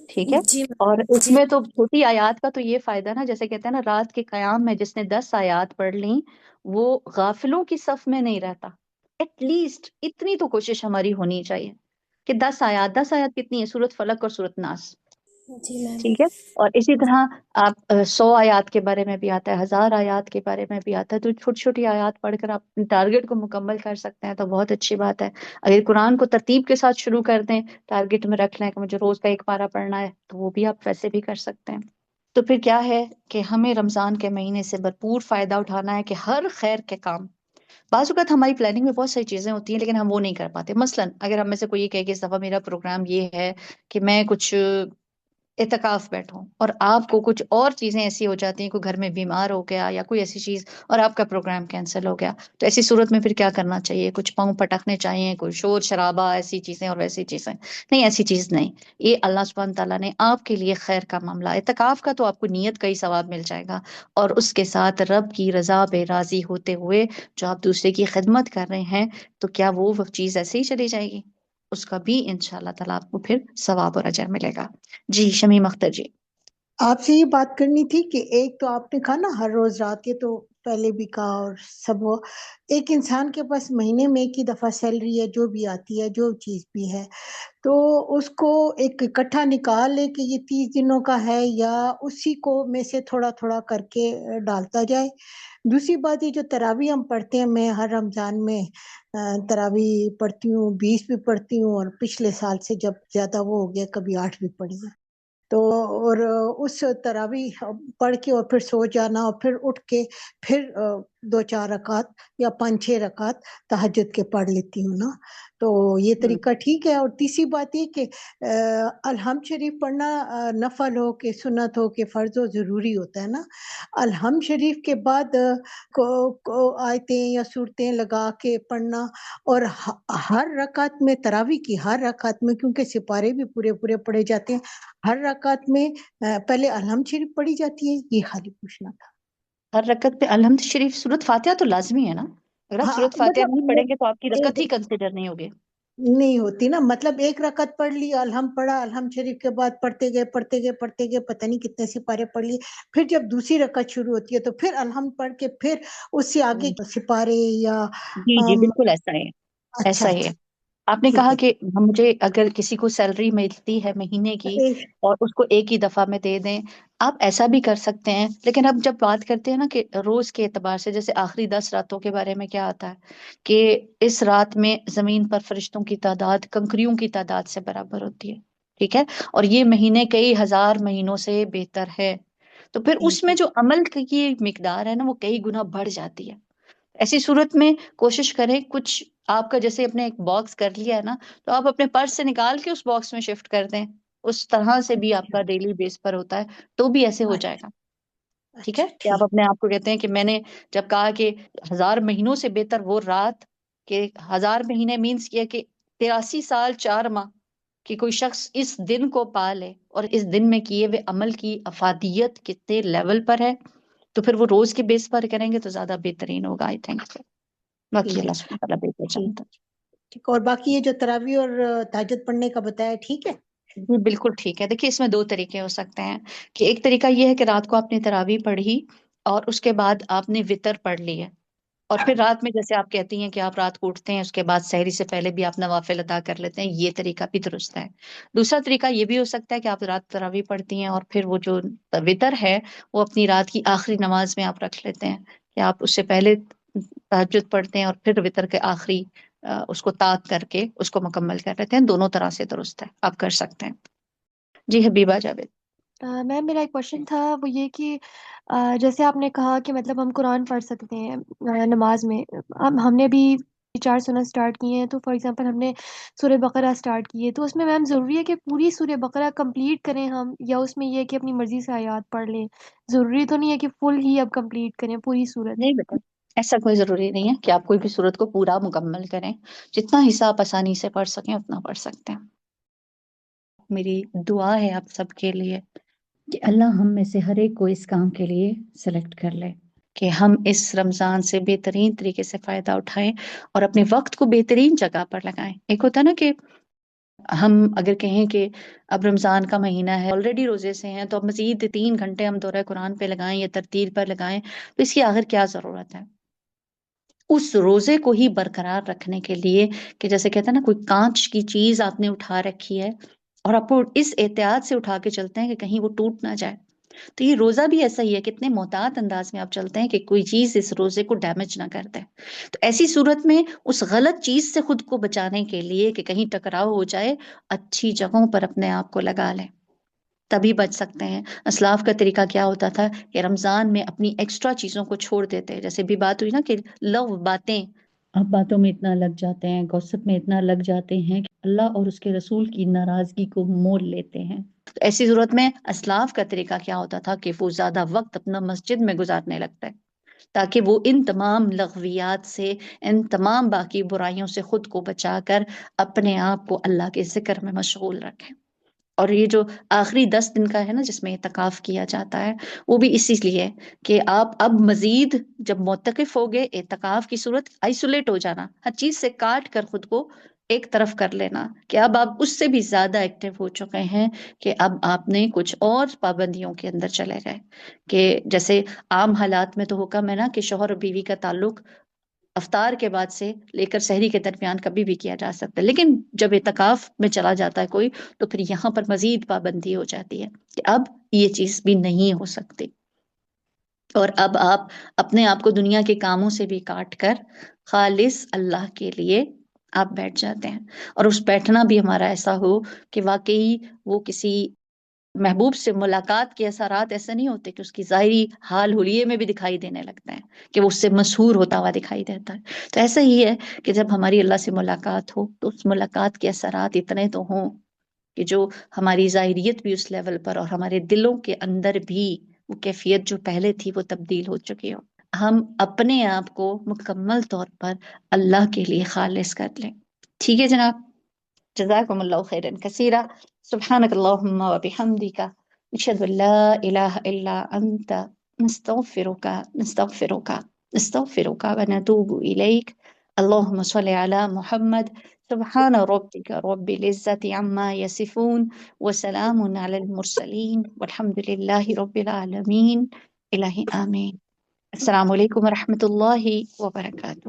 ٹھیک ہے. جی اور اس جی میں تو چھوٹی آیات کا تو یہ فائدہ نا، جیسے کہتے ہیں نا رات کے قیام میں جس نے 10 آیات پڑھ لیں وہ غافلوں کی صف میں نہیں رہتا. ایٹ لیسٹ اتنی تو کوشش ہماری ہونی چاہیے کہ 10 آیات کتنی ہے، سورۃ فلق اور سورۃ ناس. جی میم. ٹھیک ہے. اور اسی طرح آپ 100 آیات کے بارے میں بھی آتا ہے، 1000 آیات کے بارے میں بھی آتا ہے. تو چھوٹی چھوٹی آیات پڑھ کر آپ ٹارگٹ کو مکمل کر سکتے ہیں تو بہت اچھی بات ہے. اگر قرآن کو ترتیب کے ساتھ شروع کر دیں، ٹارگٹ میں رکھ لیں کہ مجھے روز کا 1 پارہ پڑھنا ہے، تو وہ بھی آپ ویسے بھی کر سکتے ہیں. تو پھر کیا ہے کہ ہمیں رمضان کے مہینے سے بھرپور فائدہ اٹھانا ہے کہ ہر خیر کے کام بعض اوقات ہماری پلاننگ میں بہت ساری چیزیں ہوتی ہیں لیکن ہم وہ نہیں کر پاتے. مثلاً اگر ہم میں سے کوئی یہ کہے کہ اس دفعہ میرا پروگرام یہ ہے کہ میں کچھ اعتکاف بیٹھوں، اور آپ کو کچھ اور چیزیں ایسی ہو جاتی ہیں، کوئی گھر میں بیمار ہو گیا یا کوئی ایسی چیز، اور آپ کا پروگرام کینسل ہو گیا، تو ایسی صورت میں پھر کیا کرنا چاہیے؟ کچھ پاؤں پٹکنے چاہیے، کوئی شور شرابہ ایسی چیزیں اور ویسی چیزیں؟ نہیں، ایسی چیز نہیں. یہ اللہ سبحانہ تعالیٰ نے آپ کے لیے خیر کا معاملہ، اعتکاف کا تو آپ کو نیت کا ہی ثواب مل جائے گا، اور اس کے ساتھ رب کی رضا پہ راضی ہوتے ہوئے جو آپ دوسرے کی خدمت کر رہے ہیں، تو کیا وہ چیز ایسے ہی چلی جائے گی؟ اس کا بھی انشاءاللہ تعالیٰ آپ کو پھر ثواب اور اجر ملے گا. جی شمیم اختر جی. آپ سے یہ بات کرنی تھی کہ ایک تو آپ نے کہا نا ہر روز رات کے، تو پہلے بھی کہا اور سب، وہ ایک انسان کے پاس مہینے میں ایک ہی دفعہ سیلری ہے، جو بھی آتی ہے، جو چیز بھی ہے، تو اس کو ایک اکٹھا نکال لے کہ یہ 30 دنوں کا ہے، یا اسی کو میں سے تھوڑا تھوڑا کر کے ڈالتا جائے. دوسری بات یہ جو تراویح ہم پڑھتے ہیں، میں ہر رمضان میں تراویح پڑھتی ہوں، 20 بھی پڑھتی ہوں، اور پچھلے سال سے جب زیادہ وہ ہو گیا کبھی 8 بھی پڑھی ہیں. تو اور اس تراویح پڑھ کے اور پھر سو جانا، اور پھر اٹھ کے پھر 2-4 رکعت یا 5-6 رکعت تہجد کے پڑھ لیتی ہوں نا. تو یہ طریقہ ٹھیک ہے. اور تیسری بات یہ کہ الحمد شریف پڑھنا نفل ہو کہ سنت ہو کہ فرض ہو، ضروری ہوتا ہے نا. الحمد شریف کے بعد آیتیں یا صورتیں لگا کے پڑھنا، اور ہر رکعت میں، تراویح کی ہر رکعت میں، کیونکہ سپارے بھی پورے پورے پڑھے جاتے ہیں، ہر رکعت میں پہلے الحمد شریف پڑھی جاتی ہے. یہ خالی پوچھنا تھا. ہر رکعت پہ الحمد شریف سورت فاتحہ تو لازمی ہے نا؟ اگر آپ ہاں سورت فاتحہ نہیں پڑھیں گے تو آپ کی رکعت مطلب ہی کنسیڈر نہیں ہوگی. نہیں ہوتی نا، مطلب ایک رکعت پڑھ لی، الحمد پڑھا، الحمد شریف کے بعد پڑھتے گئے پڑھتے گئے پڑھتے گئے، پتہ نہیں کتنے سپارے پڑھ لیے. پھر جب دوسری رکعت شروع ہوتی ہے تو پھر الحمد پڑھ کے پھر اس سے آگے سپارے یا جی جی بالکل ایسا ہے، اچھا ایسا ہی ہے. اچھا آپ نے ٹھیک کہا ہے. کہ مجھے اگر کسی کو سیلری ملتی ہے مہینے کی اور اس کو ایک ہی دفعہ میں دے دیں، آپ ایسا بھی کر سکتے ہیں. لیکن اب جب بات کرتے ہیں نا کہ روز کے اعتبار سے، جیسے آخری 10 راتوں کے بارے میں کیا آتا ہے کہ اس رات میں زمین پر فرشتوں کی تعداد کنکریوں کی تعداد سے برابر ہوتی ہے، ٹھیک ہے، اور یہ مہینے کئی ہزار مہینوں سے بہتر ہے. تو پھر جی اس میں جو عمل کی مقدار ہے نا، وہ کئی گنا بڑھ جاتی ہے. ایسی صورت میں کوشش کریں، کچھ آپ کا جیسے اپنے ایک باکس کر لیا ہے نا، تو آپ اپنے پرس سے نکال کے اس باکس میں شفٹ کر دیں. اس طرح سے بھی آپ کا ڈیلی بیس پر ہوتا ہے، تو بھی ایسے ہو جائے گا. ٹھیک ہے اچھا کہ آپ ٹھیک. اپنے آپ کو کہتے ہیں کہ میں نے جب کہا کہ 1000 مہینوں سے بہتر وہ رات، کہ 1000 مہینے مینس یہ کہ 83 سال 4 ماہ، کہ کوئی شخص اس دن کو پا لے اور اس دن میں کیے ہوئے عمل کی افادیت کتنے لیول پر ہے، تو پھر وہ روز کے بیس پر کریں گے تو زیادہ بہترین ہوگا. آئی تھنک باقی ٹھیک اللہ سبحانہ تعالیٰ بہتر ٹھیک جانتا ٹھیک. اور باقی یہ جو تراویح اور تہجد پڑھنے کا بتایا، ٹھیک ہے. ہے. جی بالکل ٹھیک ہے. دیکھیے اس میں 2 طریقے ہو سکتے ہیں، کہ ایک طریقہ یہ ہے کہ رات کو آپ نے تراویح پڑھی اور اس کے بعد آپ نے وطر پڑھ لی ہے، اور پھر رات میں جیسے آپ کہتی ہیں کہ آپ رات کو اٹھتے ہیں، اس کے بعد سحری سے پہلے بھی آپ نوافل ادا کر لیتے ہیں، یہ طریقہ بھی درست ہے. دوسرا طریقہ یہ بھی ہو سکتا ہے کہ آپ رات تراویح پڑھتی ہیں اور پھر وہ جو وطر ہے وہ اپنی رات کی آخری نماز میں آپ رکھ لیتے ہیں، کہ آپ اس سے پہلے تہجد پڑھتے ہیں اور پھر وطر کے آخری اس کو طاق کر کے اس کو مکمل کر لیتے ہیں. دونوں طرح سے درست ہے، آپ کر سکتے ہیں. جی حبیبہ جاوید. میم میرا ایک کوشچن تھا، وہ یہ کہ جیسے آپ نے کہا کہ مطلب ہم قرآن پڑھ سکتے ہیں نماز میں. ہم نے بھی 4 سنت سٹارٹ کیے ہیں، تو فار ایگزامپل ہم نے سورہ بقرہ سٹارٹ کی ہے، تو اس میں میم ضروری ہے کہ پوری سورہ بقرہ کمپلیٹ کریں ہم، یا اس میں یہ ہے کہ اپنی مرضی سے آیات پڑھ لیں؟ ضروری تو نہیں ہے کہ فل ہی اب کمپلیٹ کریں پوری سورت؟ نہیں بیٹا، ایسا کوئی ضروری نہیں ہے کہ آپ کوئی بھی صورت کو پورا مکمل کریں. جتنا حصہ آپ آسانی سے پڑھ سکیں اتنا پڑھ سکتے ہیں. میری دعا ہے آپ سب کے لیے کہ اللہ ہم میں سے ہر ایک کو اس کام کے لیے سلیکٹ کر لے، کہ ہم اس رمضان سے بہترین طریقے سے فائدہ اٹھائیں اور اپنے وقت کو بہترین جگہ پر لگائیں. ایک ہوتا ہے نا کہ ہم اگر کہیں کہ اب رمضان کا مہینہ ہے، آلریڈی روزے سے ہیں، تو اب مزید 3 گھنٹے ہم دورہ قرآن پہ لگائیں یا ترتیل پر لگائیں، تو اس کی آخر کیا ضرورت ہے؟ اس روزے کو ہی برقرار رکھنے کے لیے، کہ جیسے کہتے ہیں نا کوئی کانچ کی چیز آپ نے اٹھا رکھی ہے اور آپ کو اس احتیاط سے اٹھا کے چلتے ہیں کہ کہیں وہ ٹوٹ نہ جائے، تو یہ روزہ بھی ایسا ہی ہے، کتنے محتاط انداز میں آپ چلتے ہیں کہ کوئی چیز اس روزے کو ڈیمیج نہ کر دے. تو ایسی صورت میں اس غلط چیز سے خود کو بچانے کے لیے کہ کہیں ٹکراؤ ہو جائے، اچھی جگہوں پر اپنے آپ کو لگا لیں. تبھی بچ سکتے ہیں۔ اسلاف کا طریقہ کیا ہوتا تھا کہ رمضان میں اپنی ایکسٹرا چیزوں کو چھوڑ دیتے، جیسے بھی بات ہوئی نا کہ لو باتیں، اب باتوں میں اتنا لگ جاتے ہیں، گوسپ میں اتنا لگ جاتے ہیں کہ اللہ اور اس کے رسول کی ناراضگی کو مول لیتے ہیں۔ تو ایسی صورت میں اسلاف کا طریقہ کیا ہوتا تھا کہ وہ زیادہ وقت اپنا مسجد میں گزارنے لگتا ہے، تاکہ وہ ان تمام لغویات سے، ان تمام باقی برائیوں سے خود کو بچا کر اپنے آپ کو اللہ کے ذکر میں مشغول رکھیں۔ اور یہ جو آخری 10 دن کا ہے نا جس میں اعتکاف کیا جاتا ہے، وہ بھی اسی لیے کہ آپ اب مزید جب معتکف ہو گئے، اعتکاف کی صورت آئسولیٹ ہو جانا، ہر چیز سے کاٹ کر خود کو ایک طرف کر لینا، کہ اب آپ اس سے بھی زیادہ ایکٹیو ہو چکے ہیں، کہ اب آپ نے کچھ اور پابندیوں کے اندر چلے گئے، کہ جیسے عام حالات میں تو حکم ہے نا کہ شوہر اور بیوی کا تعلق افطار کے بعد سے لے کر سحری کے درمیان کبھی بھی کیا جا سکتا ہے، لیکن جب اعتکاف میں چلا جاتا ہے کوئی، تو پھر یہاں پر مزید پابندی ہو جاتی ہے کہ اب یہ چیز بھی نہیں ہو سکتی، اور اب آپ اپنے آپ کو دنیا کے کاموں سے بھی کاٹ کر خالص اللہ کے لیے آپ بیٹھ جاتے ہیں۔ اور اس بیٹھنا بھی ہمارا ایسا ہو کہ واقعی وہ کسی محبوب سے ملاقات کے اثرات ایسے نہیں ہوتے کہ اس کی ظاہری حال حلیے میں بھی دکھائی دینے لگتا ہے، کہ وہ اس سے مسحور ہوتا ہوا دکھائی دیتا ہے۔ تو ایسا ہی ہے کہ جب ہماری اللہ سے ملاقات ہو تو اس ملاقات کے اثرات اتنے تو ہوں کہ جو ہماری ظاہریت بھی اس لیول پر، اور ہمارے دلوں کے اندر بھی وہ کیفیت جو پہلے تھی وہ تبدیل ہو چکی ہو، ہم اپنے آپ کو مکمل طور پر اللہ کے لیے خالص کر لیں۔ ٹھیک ہے جناب، جزاکم اللہ خیرا کثیرا، سبحانک اللہم و بحمدک، نشہد ان لا الہ الا انت، نستغفرک نستغفرک نستغفرک ونتوب الیک۔ اللہم صل علی محمد، سبحان ربک رب العزت عما یصفون، وسلام علی المرسلین، والحمد للہ رب العالمین۔ الہی آمین۔ السلام علیکم ورحمۃ اللہ وبرکاتہ۔